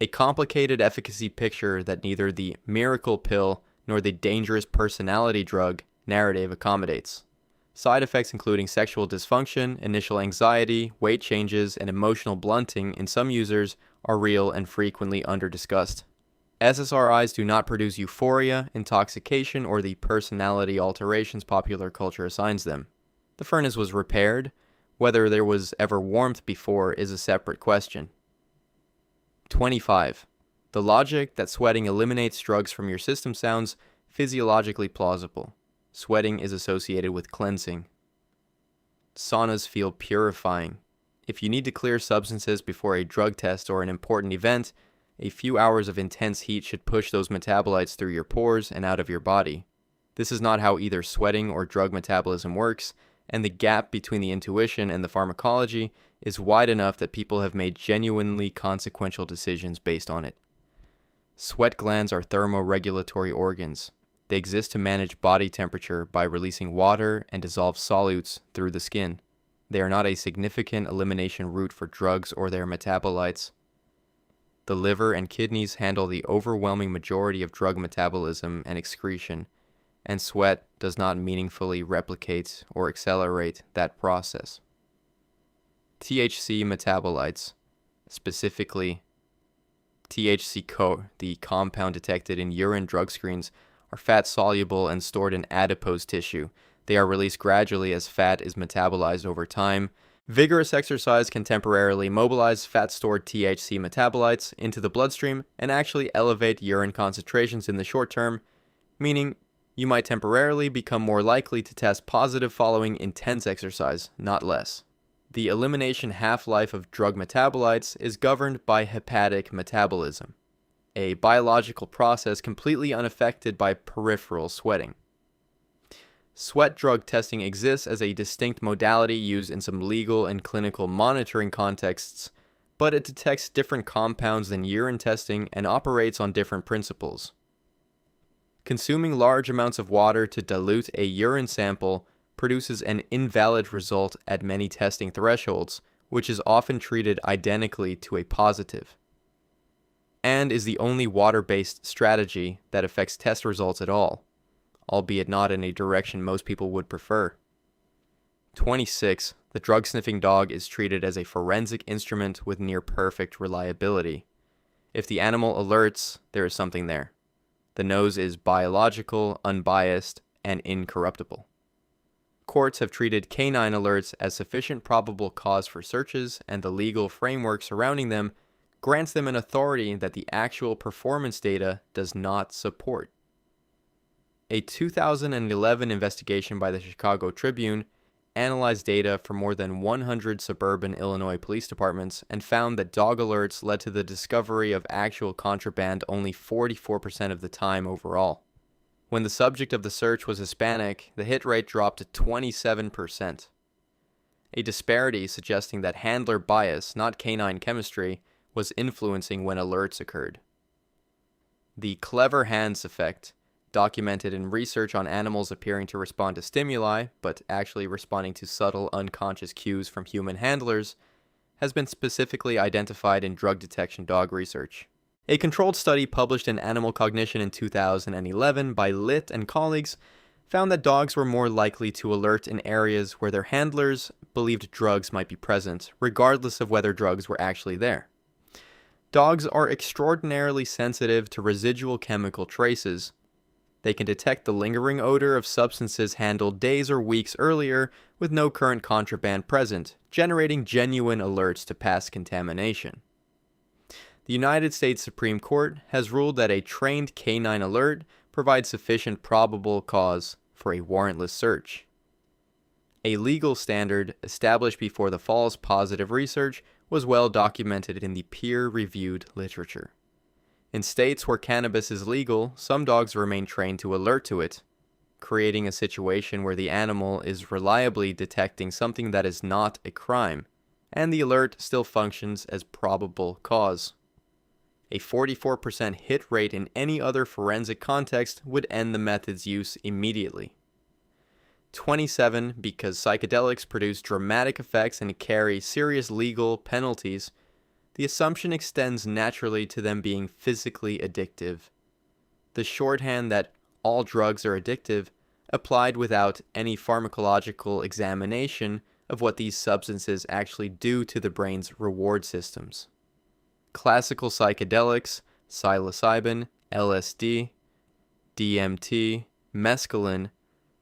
A complicated efficacy picture that neither the miracle pill nor the dangerous personality drug narrative accommodates. Side effects including sexual dysfunction, initial anxiety, weight changes, and emotional blunting in some users are real and frequently underdiscussed. SSRIs do not produce euphoria, intoxication, or the personality alterations popular culture assigns them. The furnace was repaired. Whether there was ever warmth before is a separate question. 25. The logic that sweating eliminates drugs from your system sounds physiologically plausible. Sweating is associated with cleansing. Saunas feel purifying. If you need to clear substances before a drug test or an important event, a few hours of intense heat should push those metabolites through your pores and out of your body. This is not how either sweating or drug metabolism works, and the gap between the intuition and the pharmacology is wide enough that people have made genuinely consequential decisions based on it. Sweat glands are thermoregulatory organs. They exist to manage body temperature by releasing water and dissolved solutes through the skin. They are not a significant elimination route for drugs or their metabolites. The liver and kidneys handle the overwhelming majority of drug metabolism and excretion, and sweat does not meaningfully replicate or accelerate that process. THC metabolites, specifically THC-CO, the compound detected in urine drug screens, are fat-soluble and stored in adipose tissue. They are released gradually as fat is metabolized over time. Vigorous exercise can temporarily mobilize fat-stored THC metabolites into the bloodstream and actually elevate urine concentrations in the short term, meaning you might temporarily become more likely to test positive following intense exercise, not less. The elimination half-life of drug metabolites is governed by hepatic metabolism, a biological process completely unaffected by peripheral sweating. Sweat drug testing exists as a distinct modality used in some legal and clinical monitoring contexts, but it detects different compounds than urine testing and operates on different principles. Consuming large amounts of water to dilute a urine sample produces an invalid result at many testing thresholds, which is often treated identically to a positive, and is the only water-based strategy that affects test results at all, albeit not in a direction most people would prefer. 26. The drug-sniffing dog is treated as a forensic instrument with near-perfect reliability. If the animal alerts, there is something there. The nose is biological, unbiased, and incorruptible. Courts have treated canine alerts as sufficient probable cause for searches, and the legal framework surrounding them grants them an authority that the actual performance data does not support. A 2011 investigation by the Chicago Tribune analyzed data from more than 100 suburban Illinois police departments and found that dog alerts led to the discovery of actual contraband only 44% of the time overall. When the subject of the search was Hispanic, the hit rate dropped to 27%. A disparity suggesting that handler bias, not canine chemistry, was influencing when alerts occurred. The clever hands effect, documented in research on animals appearing to respond to stimuli, but actually responding to subtle unconscious cues from human handlers, has been specifically identified in drug detection dog research. A controlled study published in Animal Cognition in 2011 by Litt and colleagues found that dogs were more likely to alert in areas where their handlers believed drugs might be present, regardless of whether drugs were actually there. Dogs are extraordinarily sensitive to residual chemical traces. They can detect the lingering odor of substances handled days or weeks earlier with no current contraband present, generating genuine alerts to past contamination. The United States Supreme Court has ruled that a trained canine alert provides sufficient probable cause for a warrantless search. A legal standard established before the false positive research was well documented in the peer-reviewed literature. In states where cannabis is legal, some dogs remain trained to alert to it, creating a situation where the animal is reliably detecting something that is not a crime, and the alert still functions as probable cause. A 44% hit rate in any other forensic context would end the method's use immediately. 27. Because psychedelics produce dramatic effects and carry serious legal penalties, the assumption extends naturally to them being physically addictive. The shorthand that all drugs are addictive applied without any pharmacological examination of what these substances actually do to the brain's reward systems. Classical psychedelics, psilocybin, LSD, DMT, mescaline,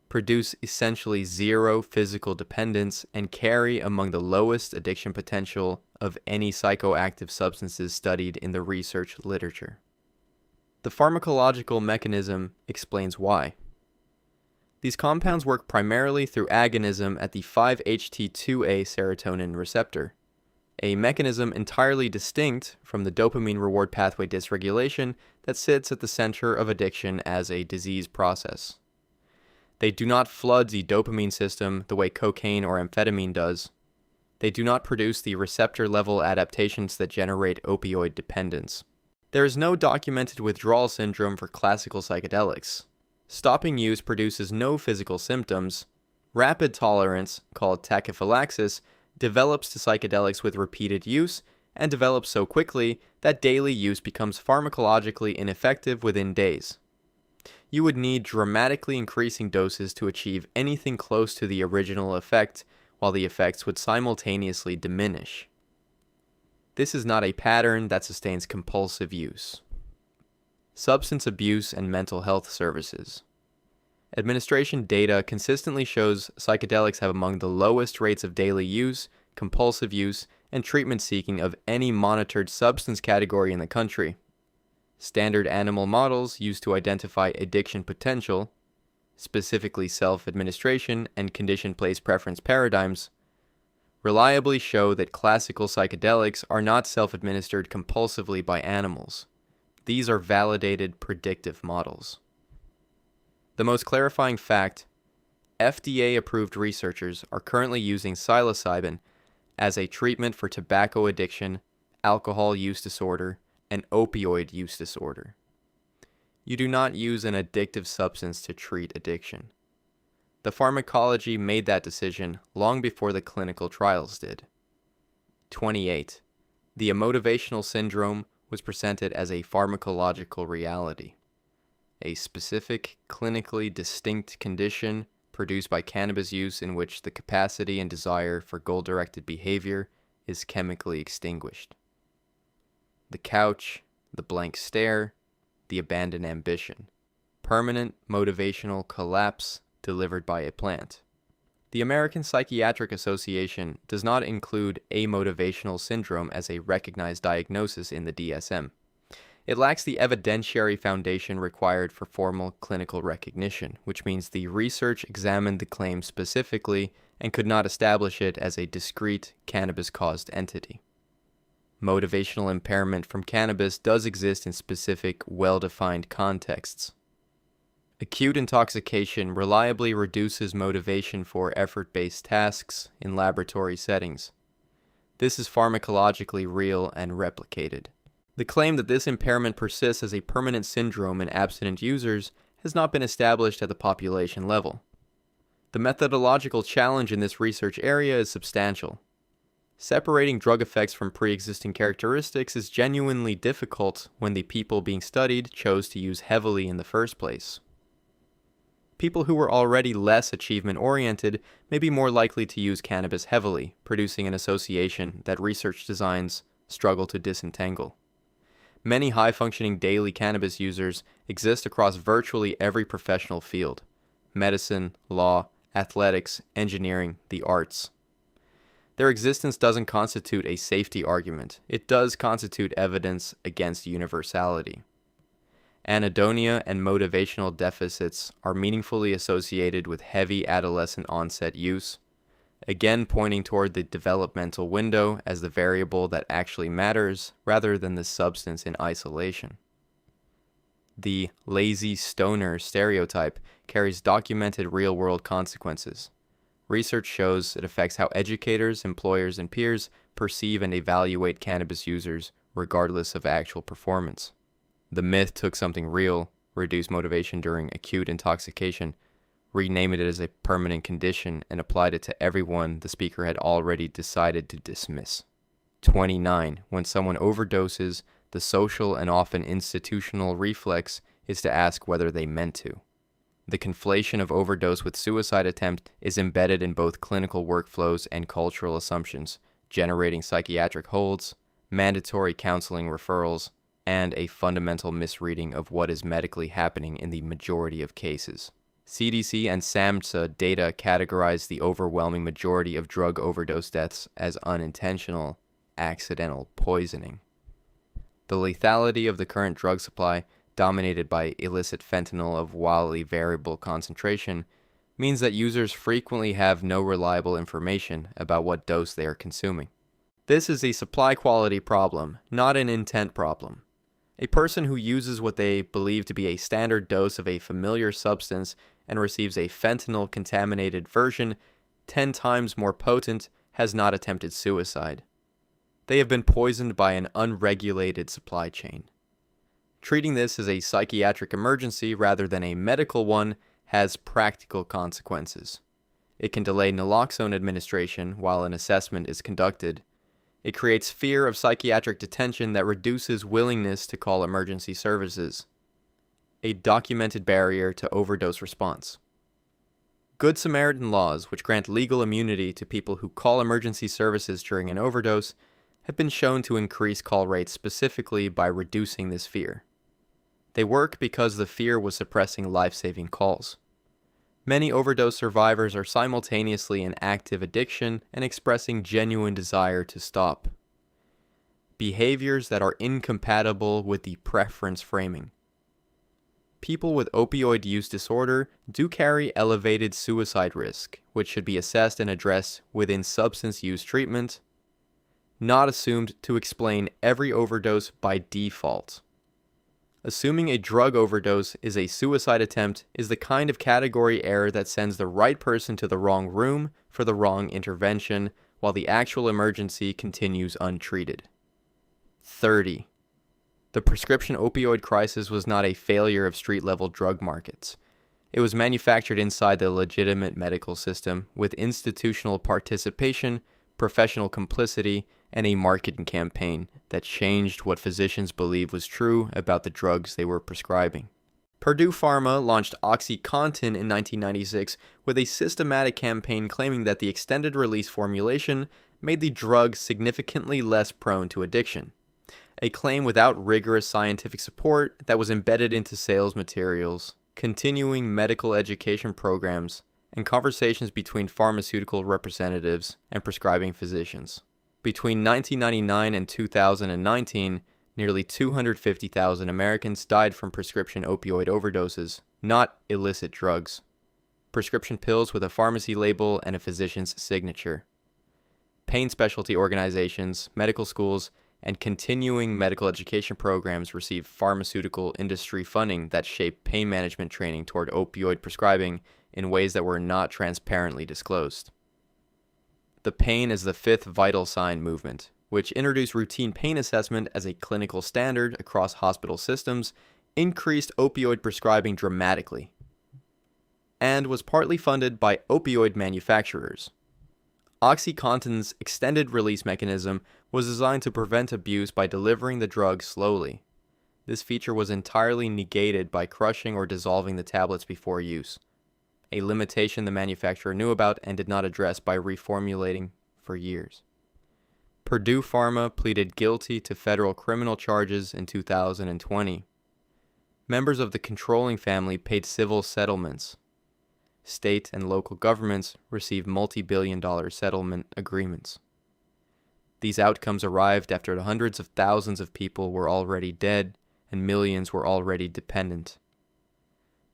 produce essentially zero physical dependence and carry among the lowest addiction potential of any psychoactive substances studied in the research literature. The pharmacological mechanism explains why. These compounds work primarily through agonism at the 5-HT2A serotonin receptor, a mechanism entirely distinct from the dopamine reward pathway dysregulation that sits at the center of addiction as a disease process. They do not flood the dopamine system the way cocaine or amphetamine does. They do not produce the receptor-level adaptations that generate opioid dependence. There is no documented withdrawal syndrome for classical psychedelics. Stopping use produces no physical symptoms. Rapid tolerance, called tachyphylaxis, develops to psychedelics with repeated use, and develops so quickly that daily use becomes pharmacologically ineffective within days. You would need dramatically increasing doses to achieve anything close to the original effect, while the effects would simultaneously diminish. This is not a pattern that sustains compulsive use. Substance abuse and mental health services. Administration data consistently shows psychedelics have among the lowest rates of daily use, compulsive use, and treatment seeking of any monitored substance category in the country. Standard animal models used to identify addiction potential, specifically self-administration and condition-place preference paradigms, reliably show that classical psychedelics are not self-administered compulsively by animals. These are validated predictive models. The most clarifying fact, FDA-approved researchers are currently using psilocybin as a treatment for tobacco addiction, alcohol use disorder, and opioid use disorder. You do not use an addictive substance to treat addiction. The pharmacology made that decision long before the clinical trials did. 28. The emotivational syndrome was presented as a pharmacological reality, a specific, clinically distinct condition produced by cannabis use in which the capacity and desire for goal-directed behavior is chemically extinguished. The couch, the blank stare, the abandoned ambition. Permanent motivational collapse delivered by a plant. The American Psychiatric Association does not include amotivational syndrome as a recognized diagnosis in the DSM. It lacks the evidentiary foundation required for formal clinical recognition, which means the research examined the claim specifically and could not establish it as a discrete cannabis-caused entity. Motivational impairment from cannabis does exist in specific, well-defined contexts. Acute intoxication reliably reduces motivation for effort-based tasks in laboratory settings. This is pharmacologically real and replicated. The claim that this impairment persists as a permanent syndrome in abstinent users has not been established at the population level. The methodological challenge in this research area is substantial. Separating drug effects from pre-existing characteristics is genuinely difficult when the people being studied chose to use heavily in the first place. People who were already less achievement-oriented may be more likely to use cannabis heavily, producing an association that research designs struggle to disentangle. Many high-functioning daily cannabis users exist across virtually every professional field: medicine, law, athletics, engineering, the arts. Their existence doesn't constitute a safety argument. It does constitute evidence against universality. Anhedonia and motivational deficits are meaningfully associated with heavy adolescent onset use, again pointing toward the developmental window as the variable that actually matters rather than the substance in isolation. The lazy stoner stereotype carries documented real-world consequences. Research shows it affects how educators, employers, and peers perceive and evaluate cannabis users regardless of actual performance. The myth took something real, reduced motivation during acute intoxication, renamed it as a permanent condition, and applied it to everyone the speaker had already decided to dismiss. 29. When someone overdoses, the social and often institutional reflex is to ask whether they meant to. The conflation of overdose with suicide attempt is embedded in both clinical workflows and cultural assumptions, generating psychiatric holds, mandatory counseling referrals, and a fundamental misreading of what is medically happening in the majority of cases. CDC and SAMHSA data categorize the overwhelming majority of drug overdose deaths as unintentional, accidental poisoning. The lethality of the current drug supply, dominated by illicit fentanyl of wildly variable concentration, means that users frequently have no reliable information about what dose they are consuming. This is a supply quality problem, not an intent problem. A person who uses what they believe to be a standard dose of a familiar substance and receives a fentanyl-contaminated version 10 times more potent has not attempted suicide. They have been poisoned by an unregulated supply chain. Treating this as a psychiatric emergency rather than a medical one has practical consequences. It can delay naloxone administration while an assessment is conducted. It creates fear of psychiatric detention that reduces willingness to call emergency services. A documented barrier to overdose response. Good Samaritan laws, which grant legal immunity to people who call emergency services during an overdose, have been shown to increase call rates specifically by reducing this fear. They work because the fear was suppressing life-saving calls. Many overdose survivors are simultaneously in active addiction and expressing genuine desire to stop. Behaviors that are incompatible with the preference framing. People with opioid use disorder do carry elevated suicide risk, which should be assessed and addressed within substance use treatment, not assumed to explain every overdose by default. Assuming a drug overdose is a suicide attempt is the kind of category error that sends the right person to the wrong room for the wrong intervention, while the actual emergency continues untreated. 30. The prescription opioid crisis was not a failure of street-level drug markets. It was manufactured inside the legitimate medical system with institutional participation, professional complicity, and a marketing campaign that changed what physicians believed was true about the drugs they were prescribing. Purdue Pharma launched OxyContin in 1996 with a systematic campaign claiming that the extended-release formulation made the drug significantly less prone to addiction, a claim without rigorous scientific support that was embedded into sales materials, continuing medical education programs, and conversations between pharmaceutical representatives and prescribing physicians. Between 1999 and 2019, nearly 250,000 Americans died from prescription opioid overdoses, not illicit drugs. Prescription pills with a pharmacy label and a physician's signature. Pain specialty organizations, medical schools, and continuing medical education programs receive pharmaceutical industry funding that shaped pain management training toward opioid prescribing in ways that were not transparently disclosed. The pain is the fifth vital sign movement, which introduced routine pain assessment as a clinical standard across hospital systems, increased opioid prescribing dramatically, and was partly funded by opioid manufacturers. OxyContin's extended release mechanism was designed to prevent abuse by delivering the drug slowly. This feature was entirely negated by crushing or dissolving the tablets before use, a limitation the manufacturer knew about and did not address by reformulating for years. Purdue Pharma pleaded guilty to federal criminal charges in 2020. Members of the controlling family paid civil settlements. State and local governments received multi-billion-dollar settlement agreements. These outcomes arrived after hundreds of thousands of people were already dead and millions were already dependent.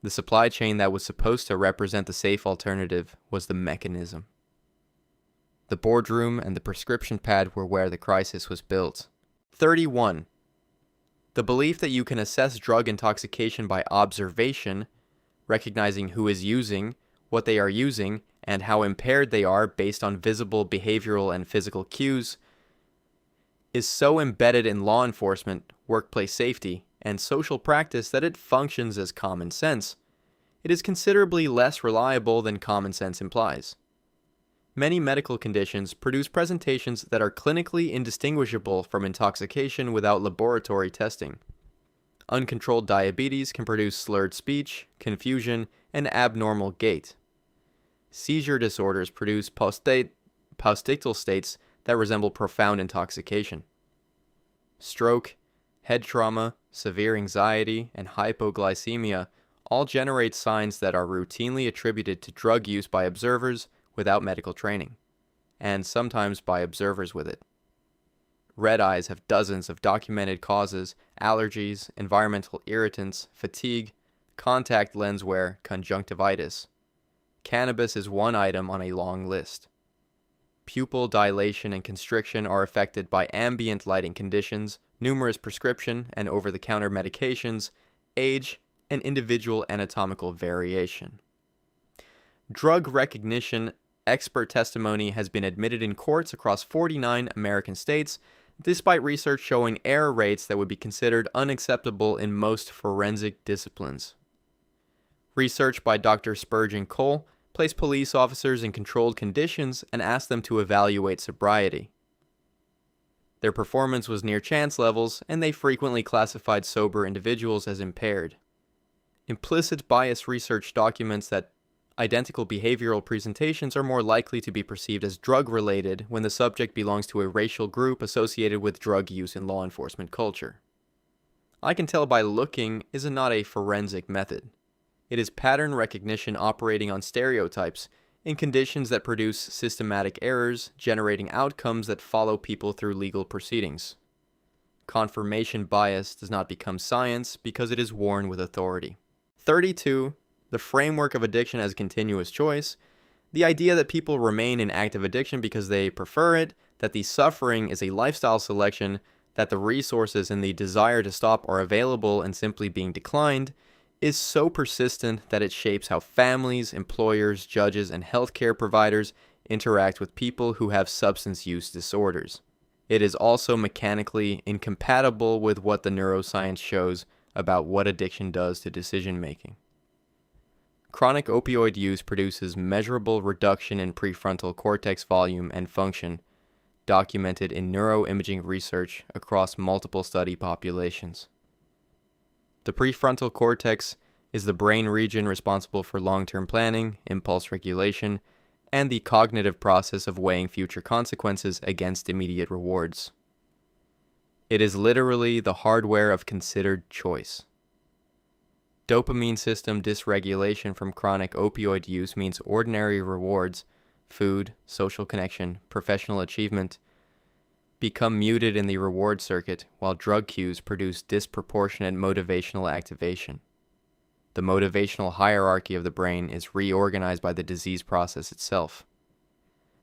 The supply chain that was supposed to represent the safe alternative was the mechanism. The boardroom and the prescription pad were where the crisis was built. 31. The belief that you can assess drug intoxication by observation, recognizing who is using, what they are using, and how impaired they are based on visible behavioral and physical cues, is so embedded in law enforcement, workplace safety, and social practice that it functions as common sense. It is considerably less reliable than common sense implies. Many medical conditions produce presentations that are clinically indistinguishable from intoxication without laboratory testing. Uncontrolled diabetes can produce slurred speech, confusion, and abnormal gait. Seizure disorders produce postictal states that resemble profound intoxication. Stroke, head trauma, severe anxiety, and hypoglycemia all generate signs that are routinely attributed to drug use by observers without medical training, and sometimes by observers with it. Red eyes have dozens of documented causes: allergies, environmental irritants, fatigue, contact lens wear, conjunctivitis. cannabis is one item on a long list. Pupil dilation and constriction are affected by ambient lighting conditions, numerous prescription and over-the-counter medications, age, and individual anatomical variation. Drug recognition expert testimony has been admitted in courts across 49 American states, despite research showing error rates that would be considered unacceptable in most forensic disciplines. Research by Dr. Spurgeon Cole placed police officers in controlled conditions and asked them to evaluate sobriety. Their performance was near chance levels, and they frequently classified sober individuals as impaired. Implicit bias research documents that identical behavioral presentations are more likely to be perceived as drug-related when the subject belongs to a racial group associated with drug use in law enforcement culture. I can tell by looking is not a forensic method. It is pattern recognition operating on stereotypes in conditions that produce systematic errors, generating outcomes that follow people through legal proceedings. Confirmation bias does not become science because it is worn with authority. 32. The framework of addiction as continuous choice. The idea that people remain in active addiction because they prefer it, that the suffering is a lifestyle selection, that the resources and the desire to stop are available and simply being declined, is so persistent that it shapes how families, employers, judges, and healthcare providers interact with people who have substance use disorders. It is also mechanically incompatible with what the neuroscience shows about what addiction does to decision-making. Chronic opioid use produces measurable reduction in prefrontal cortex volume and function, documented in neuroimaging research across multiple study populations. The prefrontal cortex is the brain region responsible for long-term planning, impulse regulation, and the cognitive process of weighing future consequences against immediate rewards. It is literally the hardware of considered choice. Dopamine system dysregulation from chronic opioid use means ordinary rewards, food, social connection, professional achievement, become muted in the reward circuit, while drug cues produce disproportionate motivational activation. The motivational hierarchy of the brain is reorganized by the disease process itself.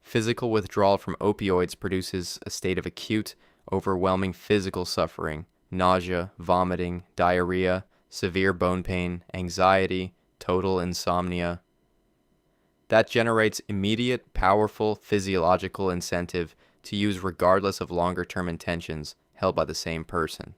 Physical withdrawal from opioids produces a state of acute, overwhelming physical suffering, nausea, vomiting, diarrhea, severe bone pain, anxiety, total insomnia. That generates immediate, powerful physiological incentive to use regardless of longer-term intentions held by the same person.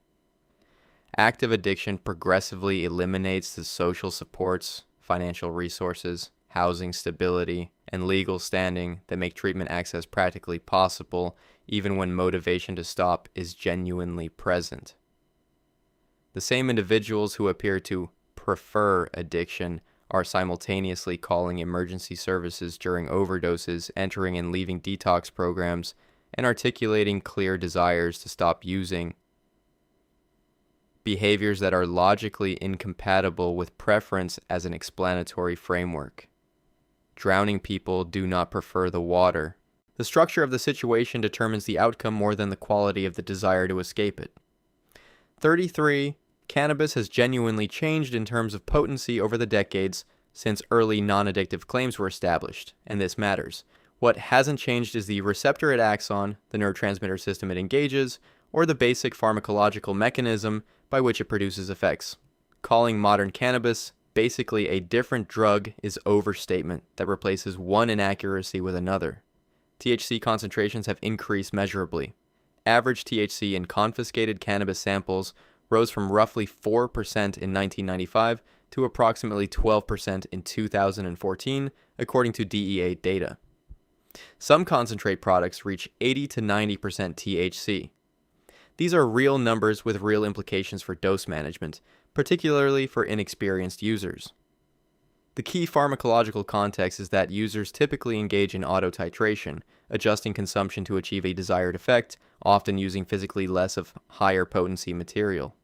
Active addiction progressively eliminates the social supports, financial resources, housing stability, and legal standing that make treatment access practically possible even when motivation to stop is genuinely present. The same individuals who appear to prefer addiction are simultaneously calling emergency services during overdoses, entering and leaving detox programs, and articulating clear desires to stop using, behaviors that are logically incompatible with preference as an explanatory framework. Drowning people do not prefer the water. The structure of the situation determines the outcome more than the quality of the desire to escape it. 33. Cannabis has genuinely changed in terms of potency over the decades since early non-addictive claims were established, and this matters. What hasn't changed is the receptor it acts on, the neurotransmitter system it engages, or the basic pharmacological mechanism by which it produces effects. Calling modern cannabis basically a different drug is overstatement that replaces one inaccuracy with another. THC concentrations have increased measurably. Average THC in confiscated cannabis samples rose from roughly 4% in 1995 to approximately 12% in 2014, according to DEA data. Some concentrate products reach 80 to 90% THC. These are real numbers with real implications for dose management, particularly for inexperienced users. The key pharmacological context is that users typically engage in auto-titration, adjusting consumption to achieve a desired effect, often using physically less of higher potency material.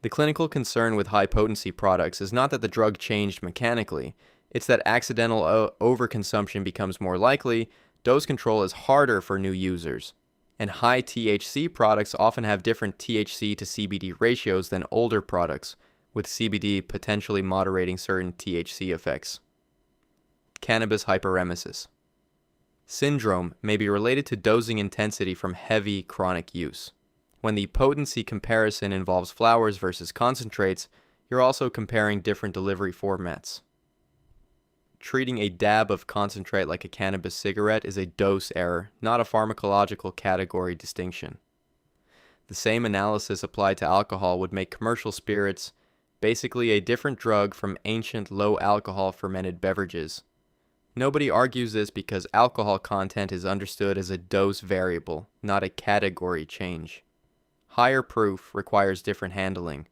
The clinical concern with high-potency products is not that the drug changed mechanically, it's that accidental overconsumption becomes more likely, dose control is harder for new users, and high THC products often have different THC to CBD ratios than older products, with CBD potentially moderating certain THC effects. Cannabis hyperemesis. Syndrome may be related to dosing intensity from heavy chronic use. When the potency comparison involves flowers versus concentrates, you're also comparing different delivery formats. Treating a dab of concentrate like a cannabis cigarette is a dose error, not a pharmacological category distinction. The same analysis applied to alcohol would make commercial spirits basically a different drug from ancient low-alcohol fermented beverages. Nobody argues this because alcohol content is understood as a dose variable, not a category change. Higher proof requires different handling.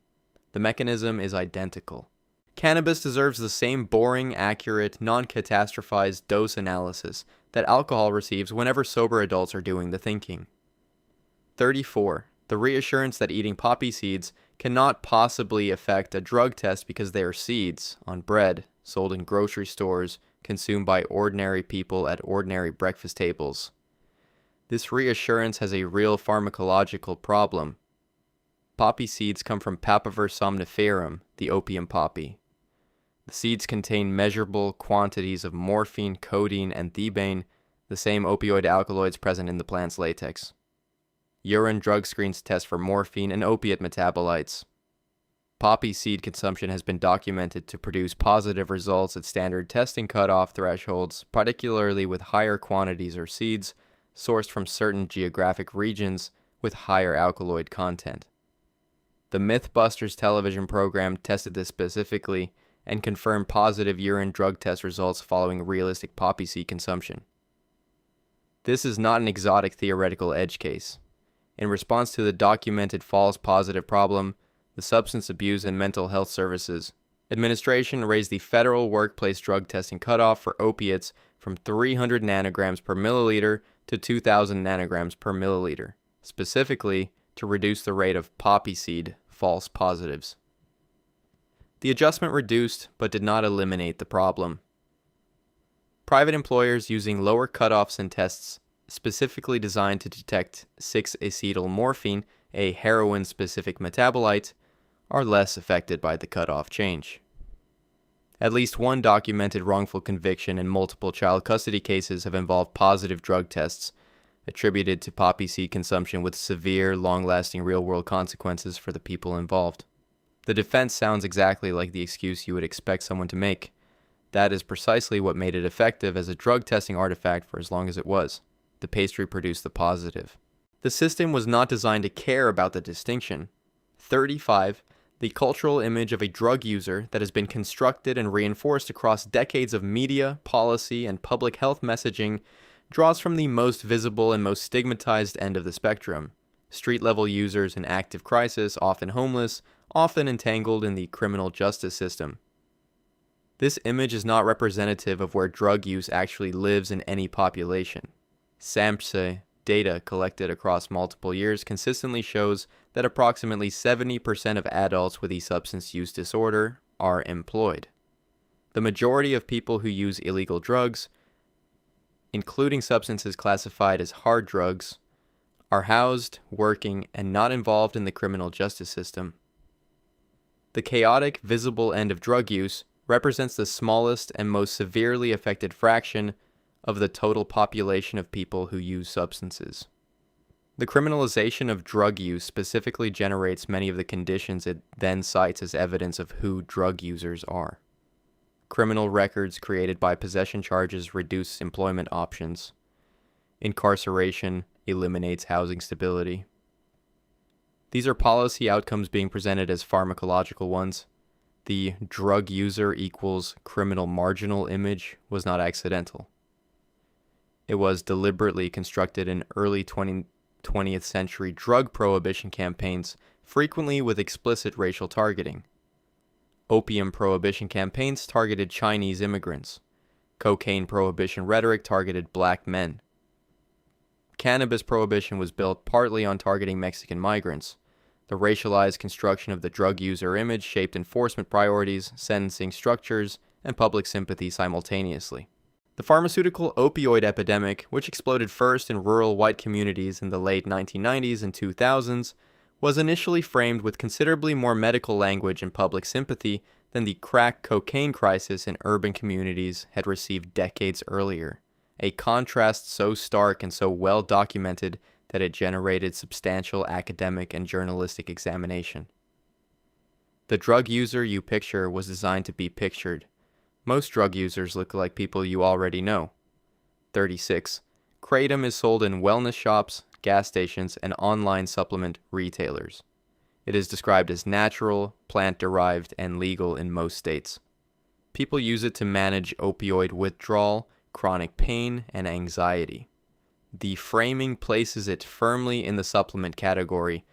The mechanism is identical. Cannabis deserves the same boring, accurate, non-catastrophized dose analysis that alcohol receives whenever sober adults are doing the thinking. 34. The reassurance that eating poppy seeds cannot possibly affect a drug test because they are seeds on bread sold in grocery stores consumed by ordinary people at ordinary breakfast tables. This reassurance has a real pharmacological problem. Poppy seeds come from Papaver somniferum, the opium poppy. The seeds contain measurable quantities of morphine, codeine, and thebaine, the same opioid alkaloids present in the plant's latex. Urine drug screens test for morphine and opiate metabolites. Poppy seed consumption has been documented to produce positive results at standard testing cutoff thresholds, particularly with higher quantities or seeds sourced from certain geographic regions with higher alkaloid content. The Mythbusters television program tested this specifically and confirmed positive urine drug test results following realistic poppy seed consumption. This is not an exotic theoretical edge case. In response to the documented false positive problem, the Substance Abuse and Mental Health Services Administration raised the federal workplace drug testing cutoff for opiates from 300 nanograms per milliliter to 2,000 nanograms per milliliter, specifically to reduce the rate of poppy seed false positives. The adjustment reduced but did not eliminate the problem. Private employers using lower cutoffs in tests specifically designed to detect 6-acetylmorphine, a heroin-specific metabolite, are less affected by the cutoff change. At least one documented wrongful conviction and multiple child custody cases have involved positive drug tests attributed to poppy seed consumption with severe, long-lasting real-world consequences for the people involved. The defense sounds exactly like the excuse you would expect someone to make. That is precisely what made it effective as a drug testing artifact for as long as it was. The pastry produced the positive. The system was not designed to care about the distinction. 35. The cultural image of a drug user that has been constructed and reinforced across decades of media, policy, and public health messaging draws from the most visible and most stigmatized end of the spectrum. Street-level users in active crisis, often homeless, often entangled in the criminal justice system. This image is not representative of where drug use actually lives in any population. SAMHSA data collected across multiple years consistently shows that approximately 70% of adults with a substance use disorder are employed. The majority of people who use illegal drugs, including substances classified as hard drugs, are housed, working, and not involved in the criminal justice system. The chaotic, visible end of drug use represents the smallest and most severely affected fraction of the total population of people who use substances. The criminalization of drug use specifically generates many of the conditions it then cites as evidence of who drug users are. Criminal records created by possession charges reduce employment options. Incarceration eliminates housing stability. These are policy outcomes being presented as pharmacological ones. The drug user equals criminal marginal image was not accidental. It was deliberately constructed in early 20th century drug prohibition campaigns, frequently with explicit racial targeting. Opium prohibition campaigns targeted Chinese immigrants. Cocaine prohibition rhetoric targeted black men. Cannabis prohibition was built partly on targeting Mexican migrants. The racialized construction of the drug user image shaped enforcement priorities, sentencing structures, and public sympathy simultaneously. The pharmaceutical opioid epidemic, which exploded first in rural white communities in the late 1990s and 2000s, was initially framed with considerably more medical language and public sympathy than the crack cocaine crisis in urban communities had received decades earlier, a contrast so stark and so well documented that it generated substantial academic and journalistic examination. The drug user you picture was designed to be pictured. Most drug users look like people you already know. 36. Kratom is sold in wellness shops, gas stations, and online supplement retailers. It is described as natural, plant-derived, and legal in most states. People use it to manage opioid withdrawal, chronic pain, and anxiety. The framing places it firmly in the supplement category: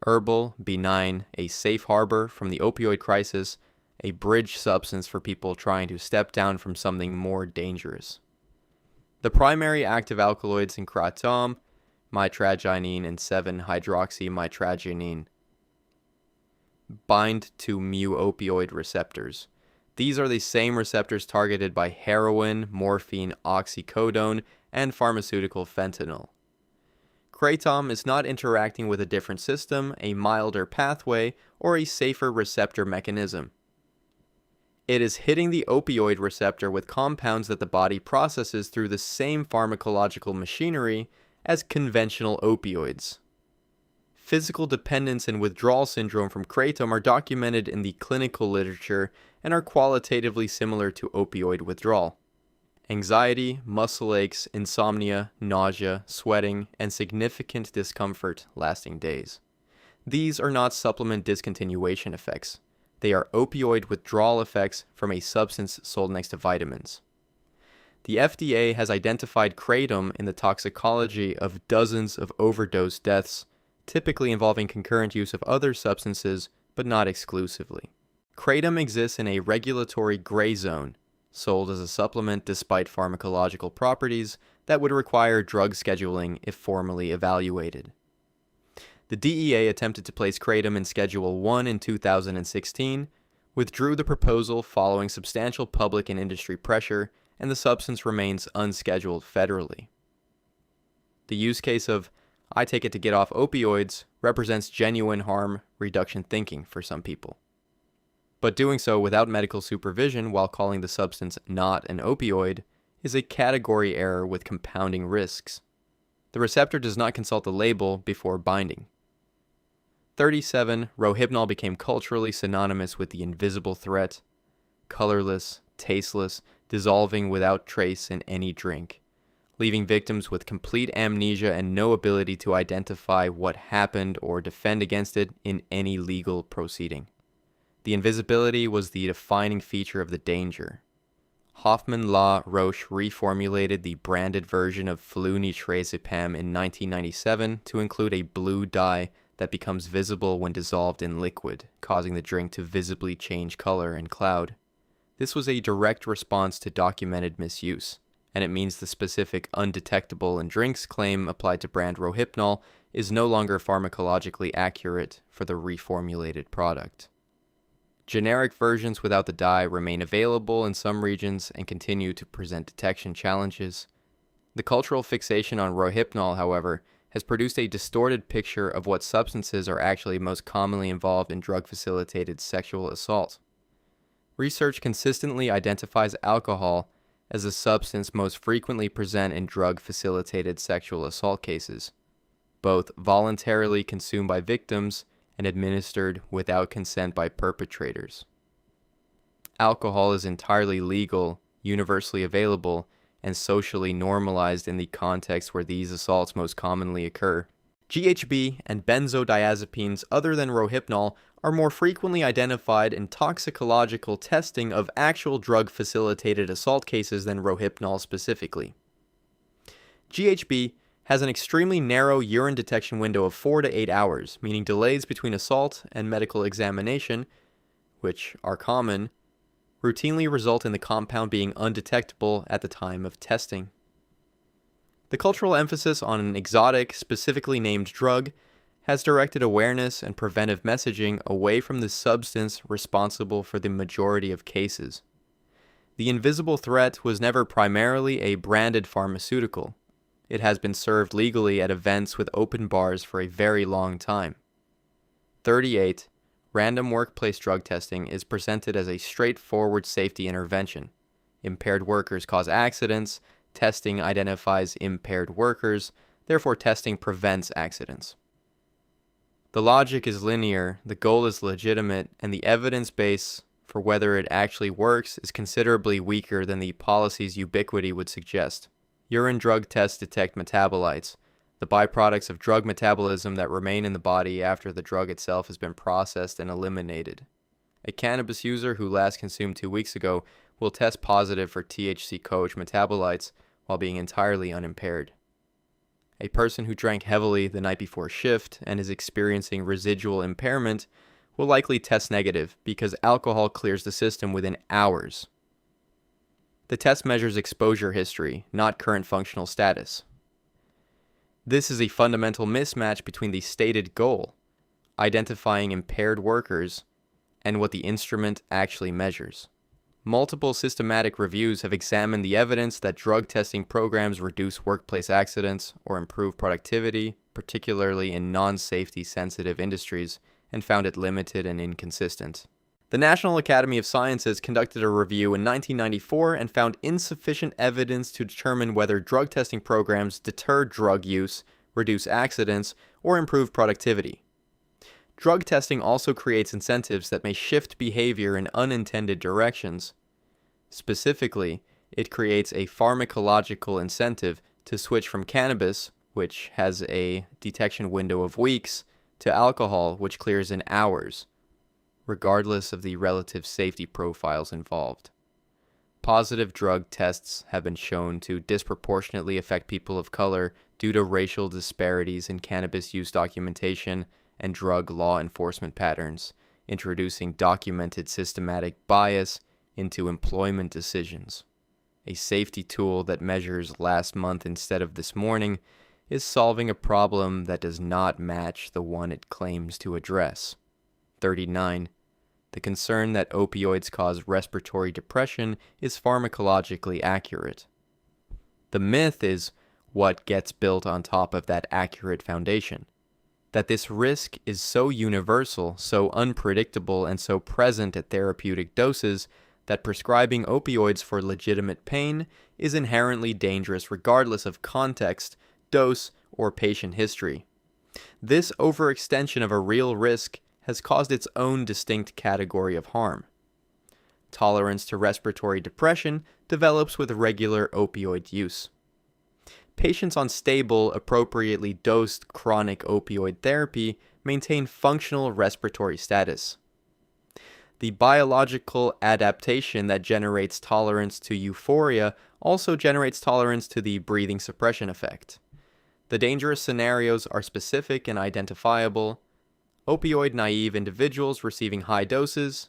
herbal, benign, a safe harbor from the opioid crisis, a bridge substance for people trying to step down from something more dangerous. The primary active alkaloids in kratom, mitragynine and 7-hydroxymitragynine, bind to mu-opioid receptors. These are the same receptors targeted by heroin, morphine, oxycodone, and pharmaceutical fentanyl. Kratom is not interacting with a different system, a milder pathway, or a safer receptor mechanism. It is hitting the opioid receptor with compounds that the body processes through the same pharmacological machinery as conventional opioids. Physical dependence and withdrawal syndrome from kratom are documented in the clinical literature and are qualitatively similar to opioid withdrawal. Anxiety, muscle aches, insomnia, nausea, sweating, and significant discomfort lasting days. These are not supplement discontinuation effects. They are opioid withdrawal effects from a substance sold next to vitamins. The FDA has identified kratom in the toxicology of dozens of overdose deaths, typically involving concurrent use of other substances, but not exclusively. Kratom exists in a regulatory gray zone, sold as a supplement despite pharmacological properties that would require drug scheduling if formally evaluated. The DEA attempted to place kratom in Schedule 1 in 2016, withdrew the proposal following substantial public and industry pressure, and the substance remains unscheduled federally. The use case of "I take it to get off opioids" represents genuine harm reduction thinking for some people. But doing so without medical supervision while calling the substance not an opioid is a category error with compounding risks. The receptor does not consult the label before binding. 37. Rohypnol became culturally synonymous with the invisible threat, colorless, tasteless, dissolving without trace in any drink, leaving victims with complete amnesia and no ability to identify what happened or defend against it in any legal proceeding. The invisibility was the defining feature of the danger. Hoffman-La Roche reformulated the branded version of flunitrazepam in 1997 to include a blue dye that becomes visible when dissolved in liquid, causing the drink to visibly change color and cloud. This was a direct response to documented misuse, and it means the specific undetectable in drinks claim applied to brand Rohypnol is no longer pharmacologically accurate for the reformulated product. Generic versions without the dye remain available in some regions and continue to present detection challenges. The cultural fixation on Rohypnol, however, has produced a distorted picture of what substances are actually most commonly involved in drug-facilitated sexual assault. Research consistently identifies alcohol as the substance most frequently present in drug-facilitated sexual assault cases, both voluntarily consumed by victims and administered without consent by perpetrators. Alcohol is entirely legal, universally available, and socially normalized in the context where these assaults most commonly occur. GHB and benzodiazepines other than Rohypnol are more frequently identified in toxicological testing of actual drug-facilitated assault cases than Rohypnol specifically. GHB has an extremely narrow urine detection window of 4 to 8 hours, meaning delays between assault and medical examination, which are common, routinely result in the compound being undetectable at the time of testing. The cultural emphasis on an exotic, specifically named drug has directed awareness and preventive messaging away from the substance responsible for the majority of cases. The invisible threat was never primarily a branded pharmaceutical. It has been served legally at events with open bars for a very long time. 38. Random workplace drug testing is presented as a straightforward safety intervention. Impaired workers cause accidents, testing identifies impaired workers, therefore testing prevents accidents. The logic is linear, the goal is legitimate, and the evidence base for whether it actually works is considerably weaker than the policy's ubiquity would suggest. Urine drug tests detect metabolites, the byproducts of drug metabolism that remain in the body after the drug itself has been processed and eliminated. A cannabis user who last consumed 2 weeks ago will test positive for THC-coach metabolites while being entirely unimpaired. A person who drank heavily the night before shift and is experiencing residual impairment will likely test negative because alcohol clears the system within hours. The test measures exposure history, not current functional status. This is a fundamental mismatch between the stated goal, identifying impaired workers, and what the instrument actually measures. Multiple systematic reviews have examined the evidence that drug testing programs reduce workplace accidents or improve productivity, particularly in non-safety sensitive industries, and found it limited and inconsistent. The National Academy of Sciences conducted a review in 1994 and found insufficient evidence to determine whether drug testing programs deter drug use, reduce accidents, or improve productivity. Drug testing also creates incentives that may shift behavior in unintended directions. Specifically, it creates a pharmacological incentive to switch from cannabis, which has a detection window of weeks, to alcohol, which clears in hours, regardless of the relative safety profiles involved. Positive drug tests have been shown to disproportionately affect people of color due to racial disparities in cannabis use documentation and drug law enforcement patterns, introducing documented systematic bias into employment decisions. A safety tool that measures last month instead of this morning is solving a problem that does not match the one it claims to address. 39. The concern that opioids cause respiratory depression is pharmacologically accurate. The myth is what gets built on top of that accurate foundation. That this risk is so universal, so unpredictable, and so present at therapeutic doses that prescribing opioids for legitimate pain is inherently dangerous regardless of context, dose, or patient history. This overextension of a real risk has caused its own distinct category of harm. Tolerance to respiratory depression develops with regular opioid use. Patients on stable, appropriately dosed chronic opioid therapy maintain functional respiratory status. The biological adaptation that generates tolerance to euphoria also generates tolerance to the breathing suppression effect. The dangerous scenarios are specific and identifiable: opioid-naive individuals receiving high doses,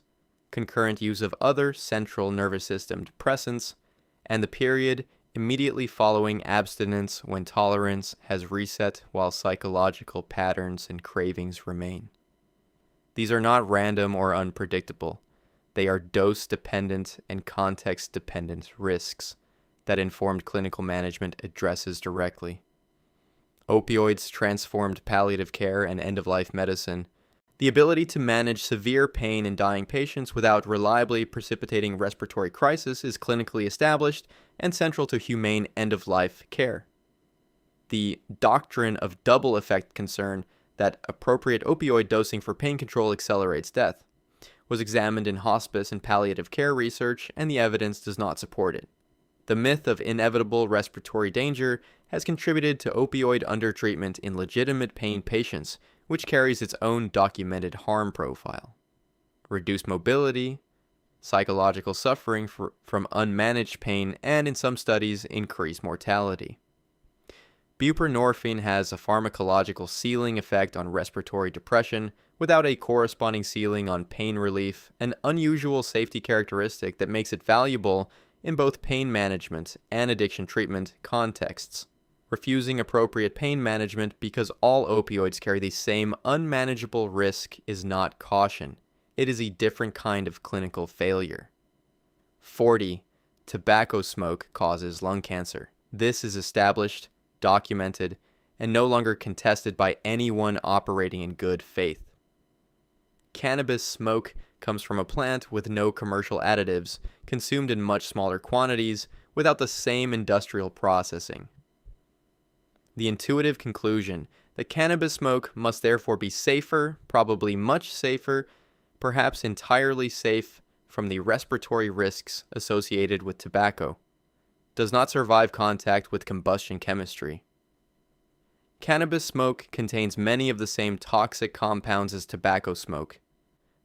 concurrent use of other central nervous system depressants, and the period immediately following abstinence when tolerance has reset while psychological patterns and cravings remain. These are not random or unpredictable. They are dose-dependent and context-dependent risks that informed clinical management addresses directly. Opioids transformed palliative care and end-of-life medicine. The ability to manage severe pain in dying patients without reliably precipitating respiratory crisis is clinically established and central to humane end-of-life care. The doctrine of double effect concern that appropriate opioid dosing for pain control accelerates death was examined in hospice and palliative care research, and the evidence does not support it. The myth of inevitable respiratory danger has contributed to opioid undertreatment in legitimate pain patients, which carries its own documented harm profile. Reduced mobility, psychological suffering from unmanaged pain, and in some studies, increased mortality. Buprenorphine has a pharmacological ceiling effect on respiratory depression without a corresponding ceiling on pain relief, an unusual safety characteristic that makes it valuable in both pain management and addiction treatment contexts. Refusing appropriate pain management because all opioids carry the same unmanageable risk is not caution. It is a different kind of clinical failure. 40. Tobacco smoke causes lung cancer. This is established, documented, and no longer contested by anyone operating in good faith. Cannabis smoke comes from a plant with no commercial additives, consumed in much smaller quantities, without the same industrial processing. The intuitive conclusion that cannabis smoke must therefore be safer, probably much safer, perhaps entirely safe from the respiratory risks associated with tobacco, does not survive contact with combustion chemistry. Cannabis smoke contains many of the same toxic compounds as tobacco smoke.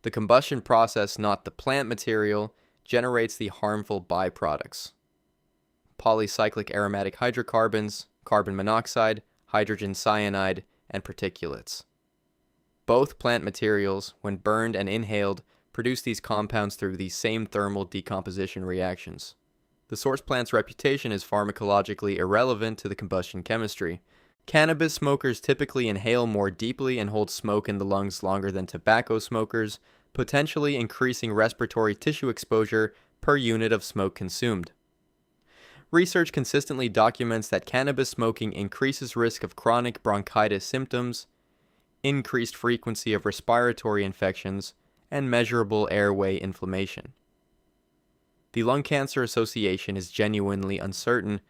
The combustion process, not the plant material, generates the harmful byproducts: polycyclic aromatic hydrocarbons, carbon monoxide, hydrogen cyanide, and particulates. Both plant materials, when burned and inhaled, produce these compounds through these same thermal decomposition reactions. The source plant's reputation is pharmacologically irrelevant to the combustion chemistry. Cannabis smokers typically inhale more deeply and hold smoke in the lungs longer than tobacco smokers, potentially increasing respiratory tissue exposure per unit of smoke consumed. Research consistently documents that cannabis smoking increases risk of chronic bronchitis symptoms, increased frequency of respiratory infections, and measurable airway inflammation. The Lung Cancer Association is genuinely uncertain.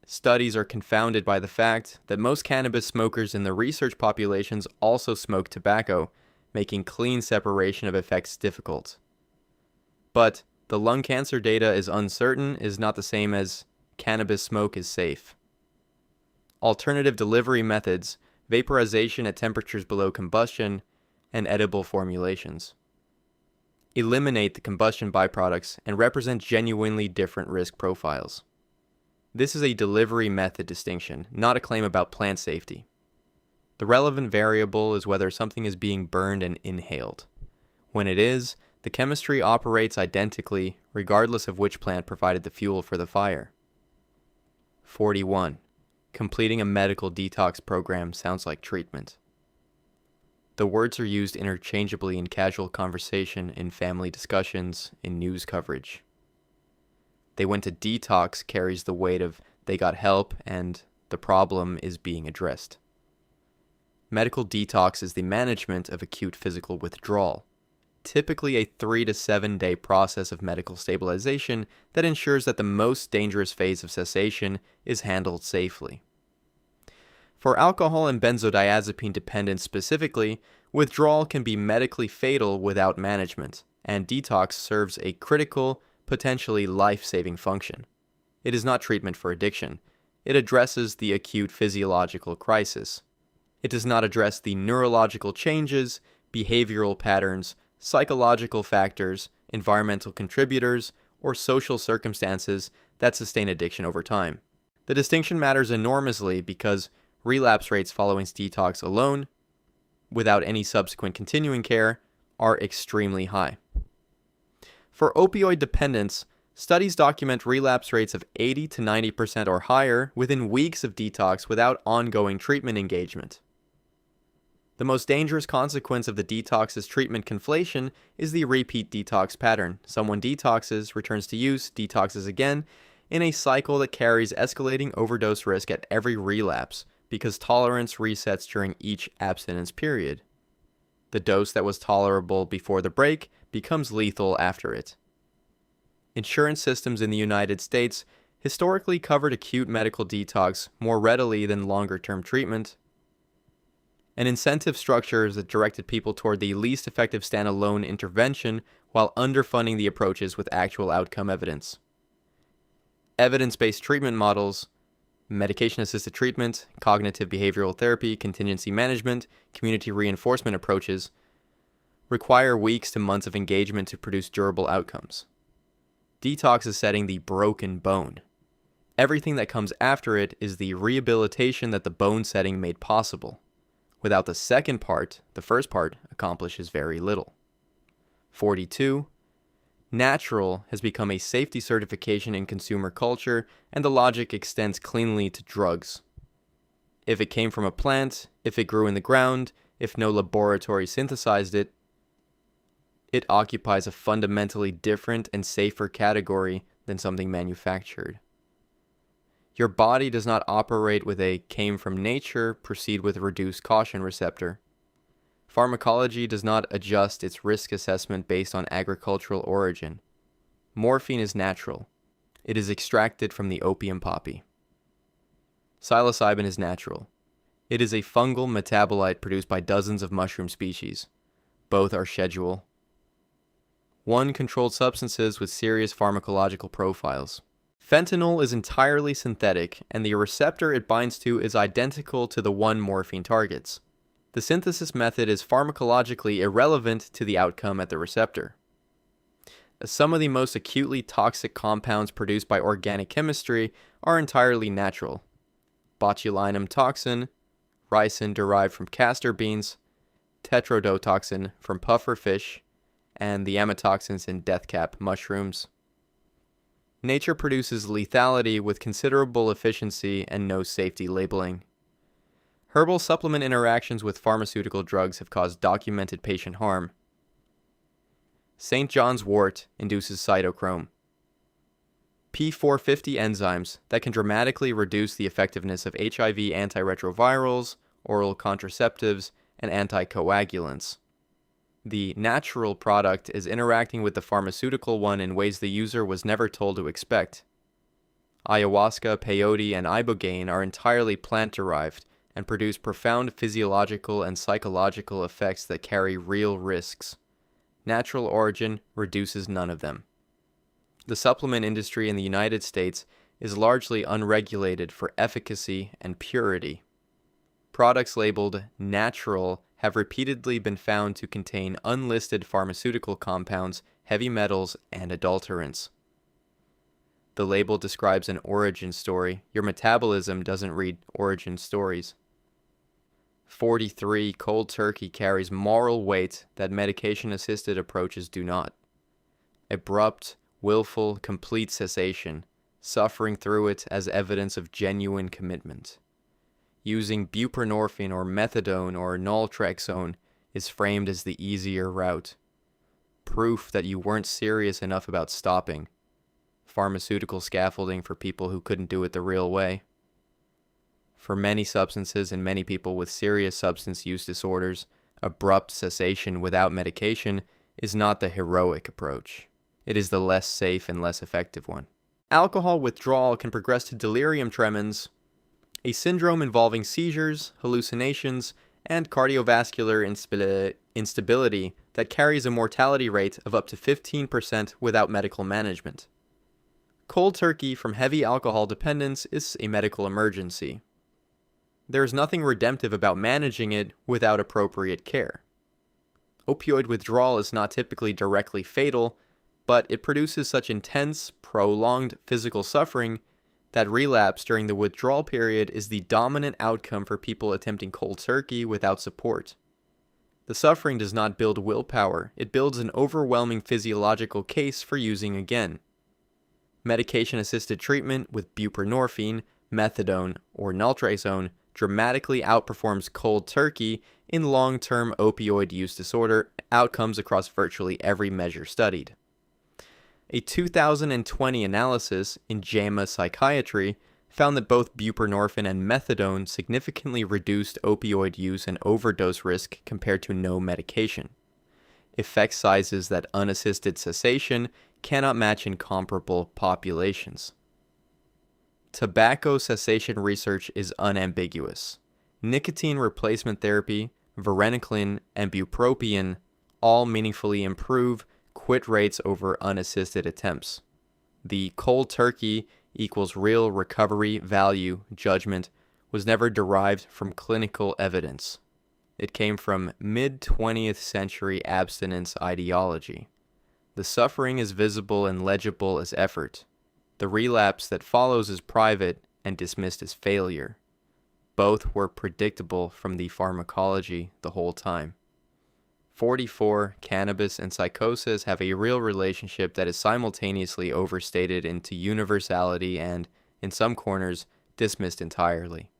Studies are confounded by the fact that most cannabis smokers in the research populations also smoke tobacco, making clean separation of effects difficult. But the lung cancer data is uncertain is not the same as cannabis smoke is safe. Alternative delivery methods, vaporization at temperatures below combustion, and edible formulations eliminate the combustion byproducts and represent genuinely different risk profiles. This is a delivery method distinction, not a claim about plant safety. The relevant variable is whether something is being burned and inhaled. When it is, the chemistry operates identically regardless of which plant provided the fuel for the fire. 41. Completing a medical detox program sounds like treatment. The words are used interchangeably in casual conversation, in family discussions, in news coverage. They went to detox carries the weight of they got help and the problem is being addressed. Medical detox is the management of acute physical withdrawal, typically a 3 to 7 day process of medical stabilization that ensures that the most dangerous phase of cessation is handled safely. For alcohol and benzodiazepine dependence specifically, withdrawal can be medically fatal without management, and detox serves a critical, potentially life-saving function. It is not treatment for addiction. It addresses the acute physiological crisis. It does not address the neurological changes, behavioral patterns, psychological factors, environmental contributors, or social circumstances that sustain addiction over time. The distinction matters enormously because relapse rates following detox alone, without any subsequent continuing care, are extremely high. For opioid dependence, studies document relapse rates of 80 to 90% or higher within weeks of detox without ongoing treatment engagement. The most dangerous consequence of the detox's treatment conflation is the repeat detox pattern. Someone detoxes, returns to use, detoxes again, in a cycle that carries escalating overdose risk at every relapse, because tolerance resets during each abstinence period. The dose that was tolerable before the break becomes lethal after it. Insurance systems in the United States historically covered acute medical detox more readily than longer-term treatment, and incentive structures that directed people toward the least effective standalone intervention while underfunding the approaches with actual outcome evidence. Evidence-based treatment models, medication-assisted treatment, cognitive behavioral therapy, contingency management, community reinforcement approaches require weeks to months of engagement to produce durable outcomes. Detox is setting the broken bone. Everything that comes after it is the rehabilitation that the bone setting made possible. Without the second part, the first part accomplishes very little. 42. Natural has become a safety certification in consumer culture, and the logic extends cleanly to drugs. If it came from a plant, if it grew in the ground, if no laboratory synthesized it, it occupies a fundamentally different and safer category than something manufactured. Your body does not operate with a came from nature, proceed with reduced caution receptor. Pharmacology does not adjust its risk assessment based on agricultural origin. Morphine is natural. It is extracted from the opium poppy. Psilocybin is natural. It is a fungal metabolite produced by dozens of mushroom species. Both are schedule 1 controlled substances with serious pharmacological profiles. Fentanyl is entirely synthetic, and the receptor it binds to is identical to the one morphine targets. The synthesis method is pharmacologically irrelevant to the outcome at the receptor. Some of the most acutely toxic compounds produced by organic chemistry are entirely natural. Botulinum toxin, ricin derived from castor beans, tetrodotoxin from puffer fish, and the amatoxins in deathcap mushrooms. Nature produces lethality with considerable efficiency and no safety labeling. Herbal supplement interactions with pharmaceutical drugs have caused documented patient harm. St. John's wort induces cytochrome. P450 enzymes that can dramatically reduce the effectiveness of HIV antiretrovirals, oral contraceptives, and anticoagulants. The natural product is interacting with the pharmaceutical one in ways the user was never told to expect. Ayahuasca, peyote, and ibogaine are entirely plant-derived and produce profound physiological and psychological effects that carry real risks. Natural origin reduces none of them. The supplement industry in the United States is largely unregulated for efficacy and purity. Products labeled natural have repeatedly been found to contain unlisted pharmaceutical compounds, heavy metals, and adulterants. The label describes an origin story. Your metabolism doesn't read origin stories. 43 cold turkey carries moral weight that medication-assisted approaches do not. Abrupt, willful, complete cessation, suffering through it as evidence of genuine commitment. Using buprenorphine or methadone or naltrexone is framed as the easier route. Proof that you weren't serious enough about stopping. Pharmaceutical scaffolding for people who couldn't do it the real way. For many substances and many people with serious substance use disorders, abrupt cessation without medication is not the heroic approach. It is the less safe and less effective one. Alcohol withdrawal can progress to delirium tremens, a syndrome involving seizures, hallucinations, and cardiovascular instability that carries a mortality rate of up to 15% without medical management. Cold turkey from heavy alcohol dependence is a medical emergency. There is nothing redemptive about managing it without appropriate care. Opioid withdrawal is not typically directly fatal, but it produces such intense, prolonged physical suffering that relapse during the withdrawal period is the dominant outcome for people attempting cold turkey without support. The suffering does not build willpower, it builds an overwhelming physiological case for using again. Medication-assisted treatment with buprenorphine, methadone, or naltrexone dramatically outperforms cold turkey in long-term opioid use disorder outcomes across virtually every measure studied. A 2020 analysis in JAMA Psychiatry found that both buprenorphine and methadone significantly reduced opioid use and overdose risk compared to no medication. Effect sizes that unassisted cessation cannot match in comparable populations. Tobacco cessation research is unambiguous. Nicotine replacement therapy, varenicline, and bupropion all meaningfully improve quit rates over unassisted attempts. The cold turkey equals real recovery value judgment was never derived from clinical evidence. It came from mid-20th century abstinence ideology. The suffering is visible and legible as effort. The relapse that follows is private and dismissed as failure. Both were predictable from the pharmacology the whole time. 44, cannabis and psychosis have a real relationship that is simultaneously overstated into universality and, in some corners, dismissed entirely.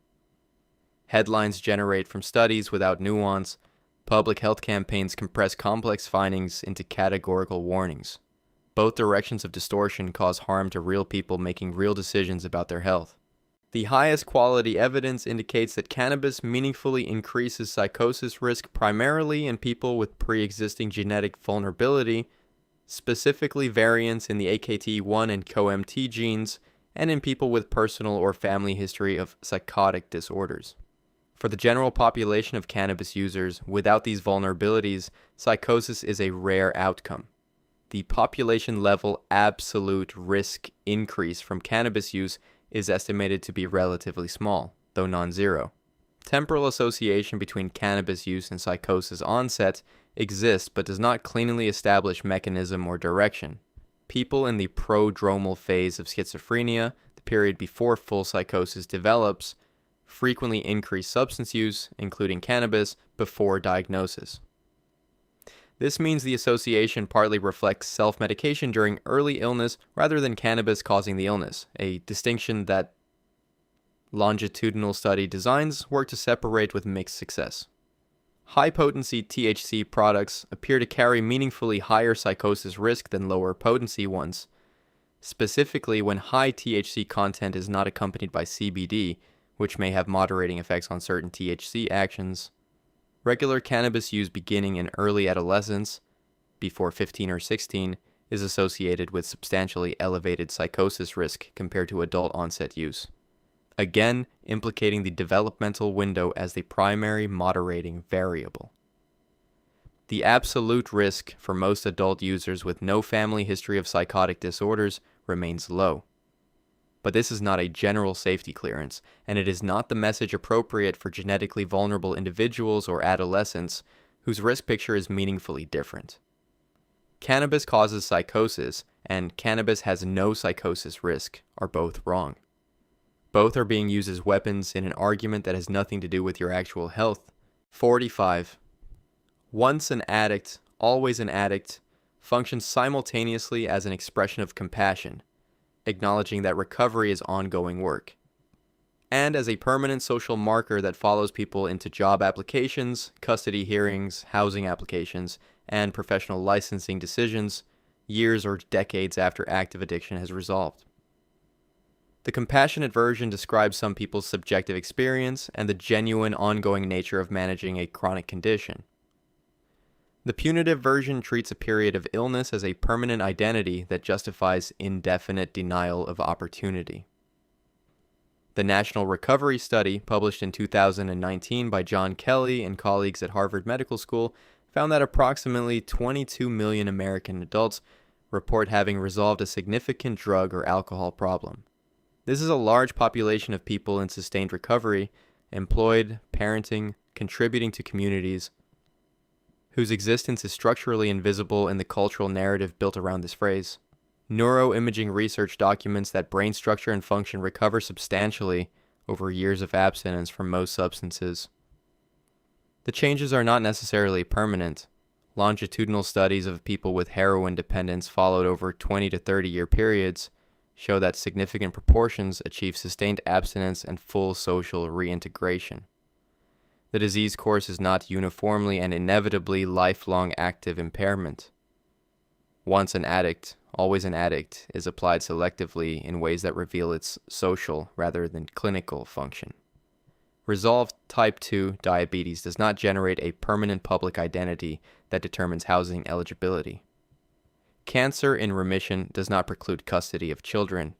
Headlines generate from studies without nuance. Public health campaigns compress complex findings into categorical warnings. Both directions of distortion cause harm to real people making real decisions about their health. The highest quality evidence indicates that cannabis meaningfully increases psychosis risk primarily in people with pre-existing genetic vulnerability, specifically variants in the AKT1 and COMT genes, and in people with personal or family history of psychotic disorders. For the general population of cannabis users without these vulnerabilities, psychosis is a rare outcome. The population-level absolute risk increase from cannabis use is estimated to be relatively small, though non-zero. Temporal association between cannabis use and psychosis onset exists but does not cleanly establish mechanism or direction. People in the prodromal phase of schizophrenia, the period before full psychosis develops, frequently increase substance use, including cannabis, before diagnosis. This means the association partly reflects self-medication during early illness rather than cannabis causing the illness, a distinction that longitudinal study designs work to separate with mixed success. High-potency THC products appear to carry meaningfully higher psychosis risk than lower-potency ones, specifically when high THC content is not accompanied by CBD, which may have moderating effects on certain THC actions. Regular cannabis use beginning in early adolescence, before 15 or 16, is associated with substantially elevated psychosis risk compared to adult onset use, again implicating the developmental window as the primary moderating variable. The absolute risk for most adult users with no family history of psychotic disorders remains low. But this is not a general safety clearance, and it is not the message appropriate for genetically vulnerable individuals or adolescents whose risk picture is meaningfully different. Cannabis causes psychosis, and cannabis has no psychosis risk are both wrong. Both are being used as weapons in an argument that has nothing to do with your actual health. 45. Once an addict, always an addict, functions simultaneously as an expression of compassion, acknowledging that recovery is ongoing work, and as a permanent social marker that follows people into job applications, custody hearings, housing applications, and professional licensing decisions years or decades after active addiction has resolved. The compassionate version describes some people's subjective experience and the genuine ongoing nature of managing a chronic condition. The punitive version treats a period of illness as a permanent identity that justifies indefinite denial of opportunity. The National Recovery Study, published in 2019 by John Kelly and colleagues at Harvard Medical School, found that approximately 22 million American adults report having resolved a significant drug or alcohol problem. This is a large population of people in sustained recovery, employed, parenting, contributing to communities, whose existence is structurally invisible in the cultural narrative built around this phrase. Neuroimaging research documents that brain structure and function recover substantially over years of abstinence from most substances. The changes are not necessarily permanent. Longitudinal studies of people with heroin dependence followed over 20 to 30-year periods show that significant proportions achieve sustained abstinence and full social reintegration. The disease course is not uniformly and inevitably lifelong active impairment. Once an addict, always an addict is applied selectively in ways that reveal its social rather than clinical function. Resolved type 2 diabetes does not generate a permanent public identity that determines housing eligibility. Cancer in remission does not preclude custody of children.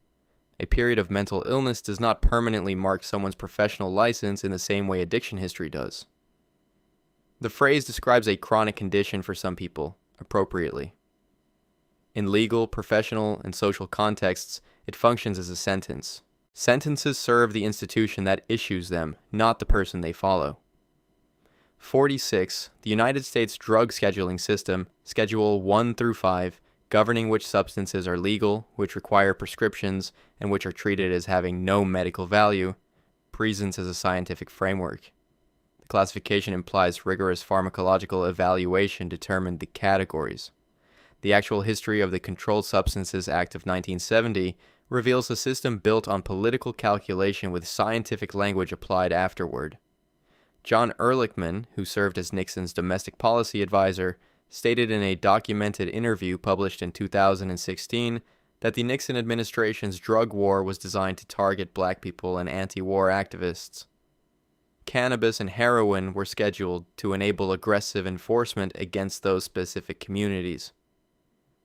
A period of mental illness does not permanently mark someone's professional license in the same way addiction history does. The phrase describes a chronic condition for some people, appropriately. In legal, professional, and social contexts, it functions as a sentence. Sentences serve the institution that issues them, not the person they follow. 46. The United States drug scheduling system, Schedule 1 through 5, governing which substances are legal, which require prescriptions, and which are treated as having no medical value, presents as a scientific framework. The classification implies rigorous pharmacological evaluation to determine the categories. The actual history of the Controlled Substances Act of 1970 reveals a system built on political calculation with scientific language applied afterward. John Ehrlichman, who served as Nixon's domestic policy advisor, stated in a documented interview published in 2016 that the Nixon administration's drug war was designed to target black people and anti-war activists. Cannabis and heroin were scheduled to enable aggressive enforcement against those specific communities.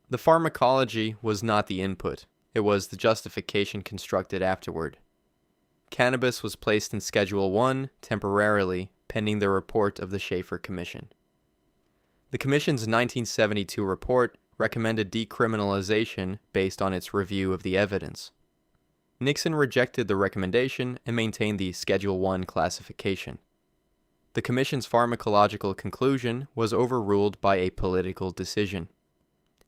The pharmacology was not the input, it was the justification constructed afterward. Cannabis was placed in Schedule 1 temporarily, pending the report of the Schaefer Commission. The Commission's 1972 report recommended decriminalization based on its review of the evidence. Nixon rejected the recommendation and maintained the Schedule 1 classification. The Commission's pharmacological conclusion was overruled by a political decision.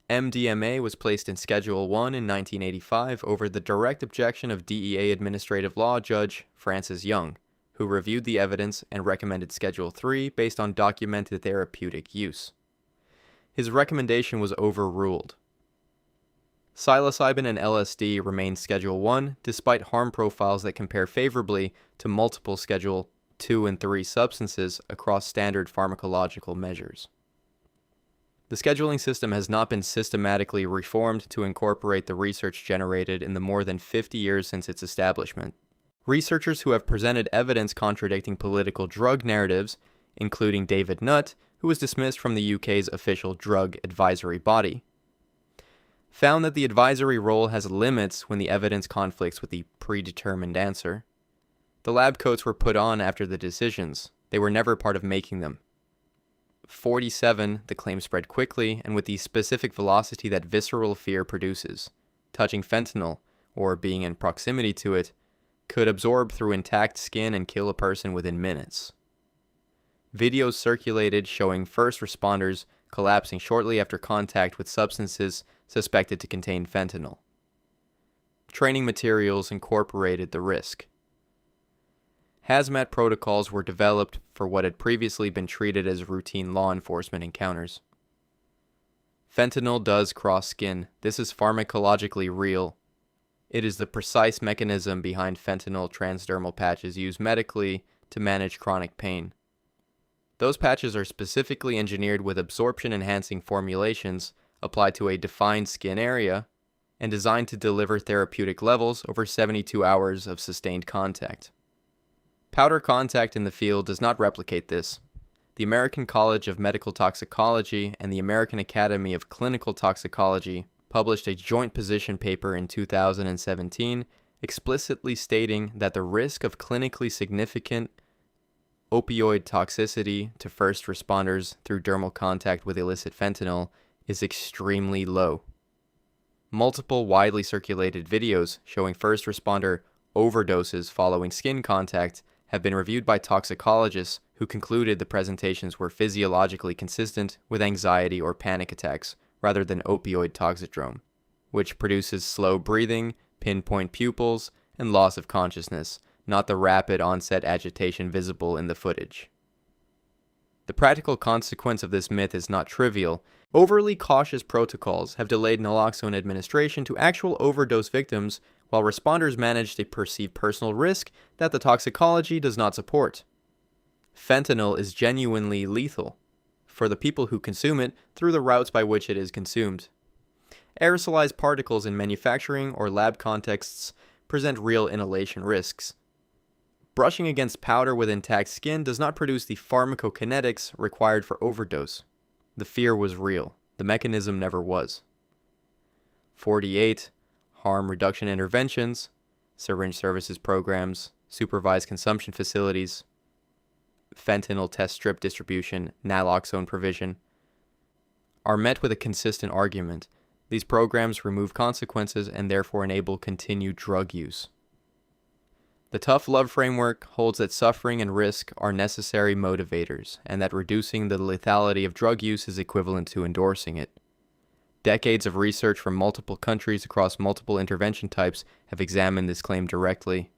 MDMA was placed in Schedule 1 in 1985 over the direct objection of DEA Administrative Law Judge Francis Young, who reviewed the evidence and recommended Schedule 3 based on documented therapeutic use. His recommendation was overruled. Psilocybin and LSD remained Schedule 1 despite harm profiles that compare favorably to multiple Schedule 2 and 3 substances across standard pharmacological measures. The scheduling system has not been systematically reformed to incorporate the research generated in the more than 50 years since its establishment. Researchers who have presented evidence contradicting political drug narratives, including David Nutt, who was dismissed from the UK's official drug advisory body, found that the advisory role has limits when the evidence conflicts with the predetermined answer. The lab coats were put on after the decisions. They were never part of making them. 47, the claim spread quickly and with the specific velocity that visceral fear produces. Touching fentanyl, or being in proximity to it, could absorb through intact skin and kill a person within minutes. Videos circulated showing first responders collapsing shortly after contact with substances suspected to contain fentanyl. Training materials incorporated the risk. Hazmat protocols were developed for what had previously been treated as routine law enforcement encounters. Fentanyl does cross skin. This is pharmacologically real. It is the precise mechanism behind fentanyl transdermal patches used medically to manage chronic pain. Those patches are specifically engineered with absorption-enhancing formulations applied to a defined skin area and designed to deliver therapeutic levels over 72 hours of sustained contact. Powder contact in the field does not replicate this. The American College of Medical Toxicology and the American Academy of Clinical Toxicology published a joint position paper in 2017 explicitly stating that the risk of clinically significant opioid toxicity to first responders through dermal contact with illicit fentanyl is extremely low. Multiple widely circulated videos showing first responder overdoses following skin contact have been reviewed by toxicologists who concluded the presentations were physiologically consistent with anxiety or panic attacks rather than opioid toxidrome, which produces slow breathing, pinpoint pupils, and loss of consciousness, not the rapid onset agitation visible in the footage. The practical consequence of this myth is not trivial. Overly cautious protocols have delayed naloxone administration to actual overdose victims while responders manage to perceive personal risk that the toxicology does not support. Fentanyl is genuinely lethal for the people who consume it through the routes by which it is consumed. Aerosolized particles in manufacturing or lab contexts present real inhalation risks. Brushing against powder with intact skin does not produce the pharmacokinetics required for overdose. The fear was real. The mechanism never was. 48. Harm reduction interventions, syringe services programs, supervised consumption facilities, fentanyl test strip distribution, naloxone provision, are met with a consistent argument. These programs remove consequences and therefore enable continued drug use. The tough love framework holds that suffering and risk are necessary motivators, and that reducing the lethality of drug use is equivalent to endorsing it. Decades of research from multiple countries across multiple intervention types have examined this claim directly.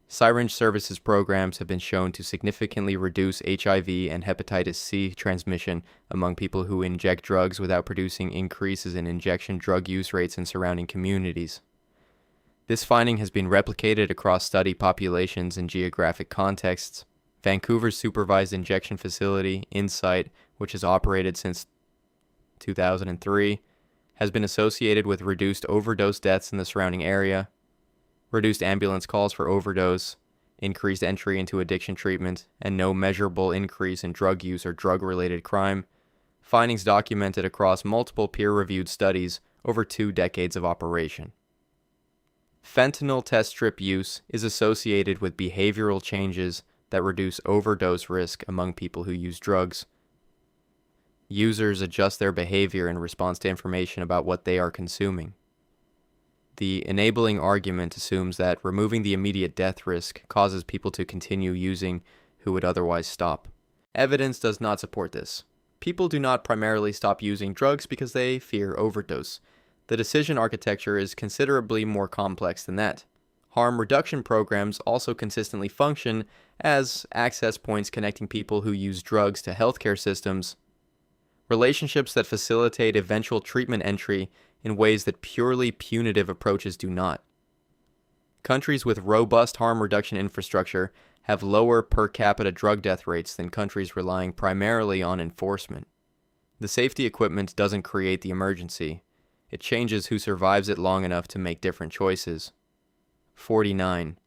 Syringe services programs have been shown to significantly reduce HIV and hepatitis C transmission among people who inject drugs without producing increases in injection drug use rates in surrounding communities. This finding has been replicated across study populations in geographic contexts. Vancouver's supervised injection facility, Insight, which has operated since 2003, has been associated with reduced overdose deaths in the surrounding area, reduced ambulance calls for overdose, increased entry into addiction treatment, and no measurable increase in drug use or drug-related crime, findings documented across multiple peer-reviewed studies over 2 decades of operation. Fentanyl test strip use is associated with behavioral changes that reduce overdose risk among people who use drugs. Users adjust their behavior in response to information about what they are consuming. The enabling argument assumes that removing the immediate death risk causes people to continue using who would otherwise stop. Evidence does not support this. People do not primarily stop using drugs because they fear overdose. The decision architecture is considerably more complex than that. Harm reduction programs also consistently function as access points connecting people who use drugs to healthcare systems, relationships that facilitate eventual treatment entry in ways that purely punitive approaches do not. Countries with robust harm reduction infrastructure have lower per capita drug death rates than countries relying primarily on enforcement. The safety equipment doesn't create the emergency. It changes who survives it long enough to make different choices. 49.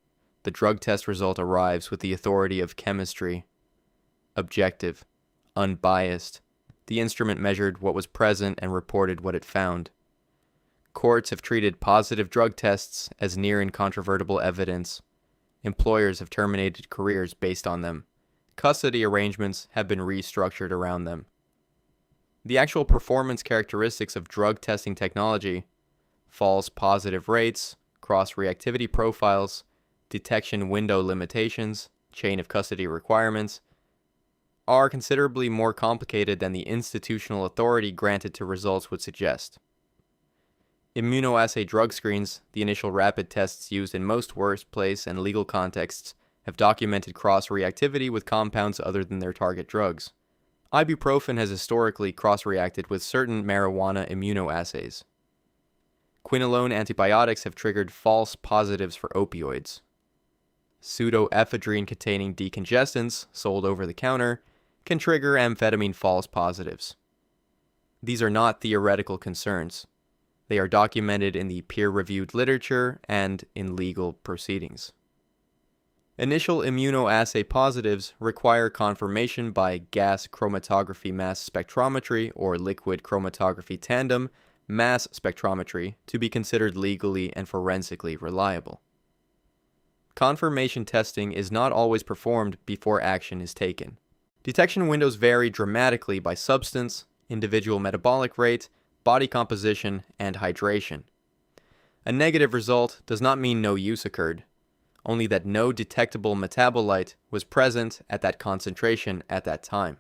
The drug test result arrives with the authority of chemistry. Objective. Unbiased. The instrument measured what was present and reported what it found. Courts have treated positive drug tests as near incontrovertible evidence. Employers have terminated careers based on them. Custody arrangements have been restructured around them. The actual performance characteristics of drug testing technology, false positive rates, cross-reactivity profiles, detection window limitations, chain of custody requirements, are considerably more complicated than the institutional authority granted to results would suggest. Immunoassay drug screens, the initial rapid tests used in most workplace and legal contexts, have documented cross-reactivity with compounds other than their target drugs. Ibuprofen has historically cross-reacted with certain marijuana immunoassays. Quinolone antibiotics have triggered false positives for opioids. Pseudoephedrine-containing decongestants, sold over the counter, can trigger amphetamine false positives. These are not theoretical concerns. They are documented in the peer-reviewed literature and in legal proceedings. Initial immunoassay positives require confirmation by gas chromatography mass spectrometry or liquid chromatography tandem mass spectrometry to be considered legally and forensically reliable. Confirmation testing is not always performed before action is taken. Detection windows vary dramatically by substance, individual metabolic rate, body composition, and hydration. A negative result does not mean no use occurred, only that no detectable metabolite was present at that concentration at that time.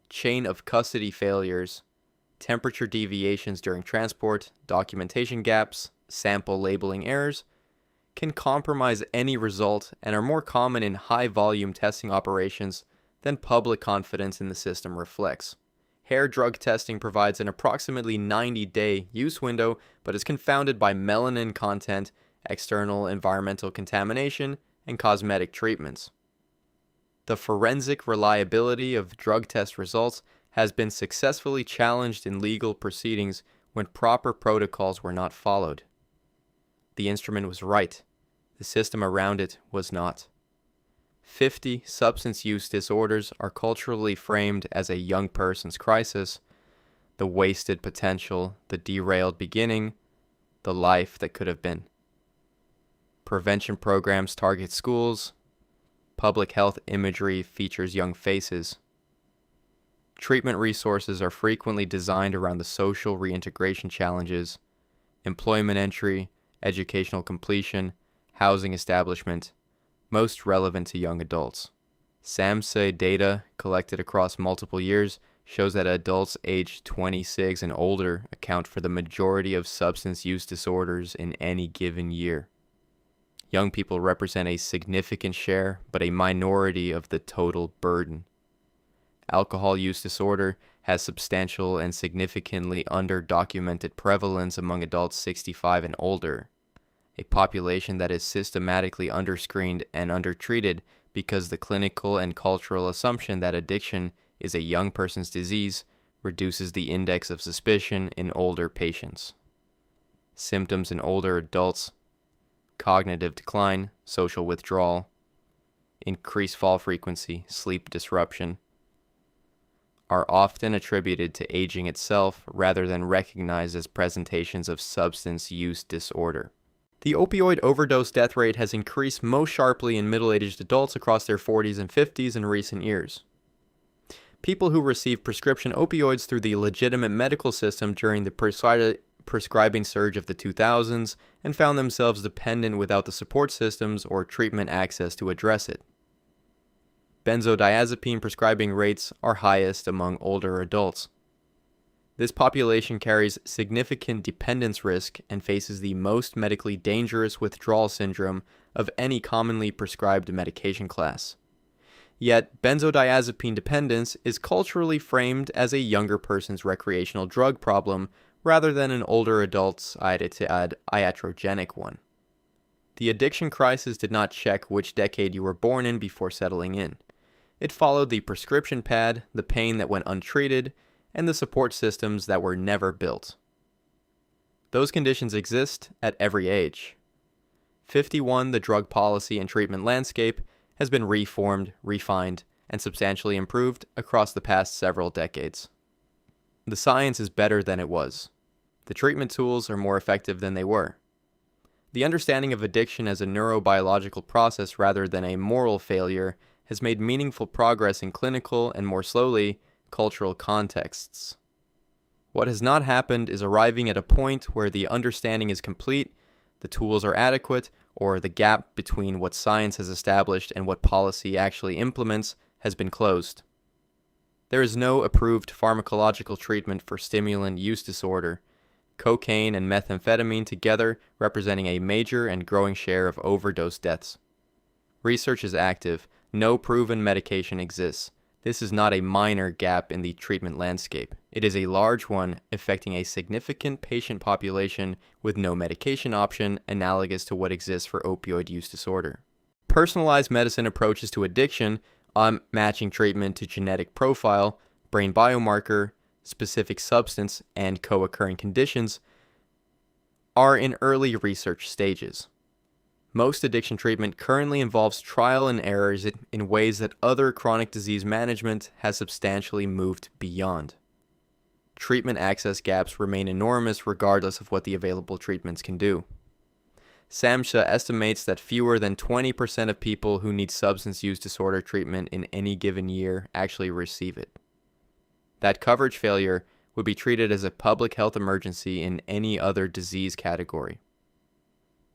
Chain of custody failures, temperature deviations during transport, documentation gaps, sample labeling errors can compromise any result and are more common in high-volume testing operations than public confidence in the system reflects. Hair drug testing provides an approximately 90-day use window, but is confounded by melanin content, external environmental contamination, and cosmetic treatments. The forensic reliability of drug test results has been successfully challenged in legal proceedings when proper protocols were not followed. The instrument was right. The system around it was not. 50 substance use disorders are culturally framed as a young person's crisis, the wasted potential, the derailed beginning, the life that could have been. Prevention programs target schools. Public health imagery features young faces. Treatment resources are frequently designed around the social reintegration challenges, employment entry, educational completion, housing establishment, most relevant to young adults. SAMHSA data collected across multiple years shows that adults aged 26 and older account for the majority of substance use disorders in any given year. Young people represent a significant share, but a minority of the total burden. Alcohol use disorder has substantial and significantly under-documented prevalence among adults 65 and older, a population that is systematically underscreened and undertreated because the clinical and cultural assumption that addiction is a young person's disease reduces the index of suspicion in older patients. Symptoms in older adults: cognitive decline, social withdrawal, increased fall frequency, sleep disruption, are often attributed to aging itself rather than recognized as presentations of substance use disorder. The opioid overdose death rate has increased most sharply in middle-aged adults across their 40s and 50s in recent years. People who received prescription opioids through the legitimate medical system during the prescribing surge of the 2000s and found themselves dependent without the support systems or treatment access to address it. Benzodiazepine prescribing rates are highest among older adults. This population carries significant dependence risk and faces the most medically dangerous withdrawal syndrome of any commonly prescribed medication class. Yet, benzodiazepine dependence is culturally framed as a younger person's recreational drug problem rather than an older adult's iatrogenic one. The addiction crisis did not check which decade you were born in before settling in. It followed the prescription pad, the pain that went untreated, and the support systems that were never built. Those conditions exist at every age. 51, the drug policy and treatment landscape has been reformed, refined, and substantially improved across the past several decades. The science is better than it was. The treatment tools are more effective than they were. The understanding of addiction as a neurobiological process rather than a moral failure has made meaningful progress in clinical and, more slowly, cultural contexts. What has not happened is arriving at a point where the understanding is complete, the tools are adequate, or the gap between what science has established and what policy actually implements has been closed. There is no approved pharmacological treatment for stimulant use disorder, cocaine and methamphetamine together representing a major and growing share of overdose deaths. Research is active. No proven medication exists. This is not a minor gap in the treatment landscape. It is a large one affecting a significant patient population with no medication option analogous to what exists for opioid use disorder. Personalized medicine approaches to addiction, matching treatment to genetic profile, brain biomarker, specific substance, and co-occurring conditions, are in early research stages. Most addiction treatment currently involves trial and errors in ways that other chronic disease management has substantially moved beyond. Treatment access gaps remain enormous regardless of what the available treatments can do. SAMHSA estimates that fewer than 20% of people who need substance use disorder treatment in any given year actually receive it. That coverage failure would be treated as a public health emergency in any other disease category.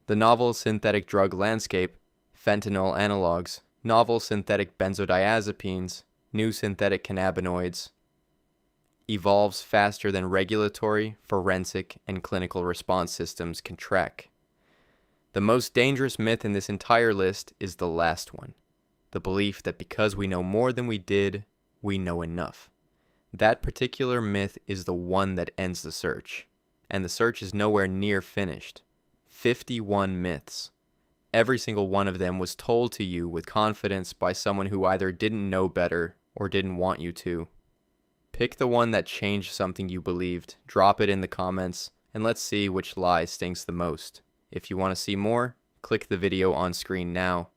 The novel synthetic drug landscape, fentanyl analogs, novel synthetic benzodiazepines, new synthetic cannabinoids, evolves faster than regulatory, forensic, and clinical response systems can track. The most dangerous myth in this entire list is the last one, the belief that because we know more than we did, we know enough. That particular myth is the one that ends the search, and the search is nowhere near finished. 51 myths. Every single one of them was told to you with confidence by someone who either didn't know better or didn't want you to. Pick the one that changed something you believed, drop it in the comments, and let's see which lie stings the most. If you want to see more, click the video on screen now.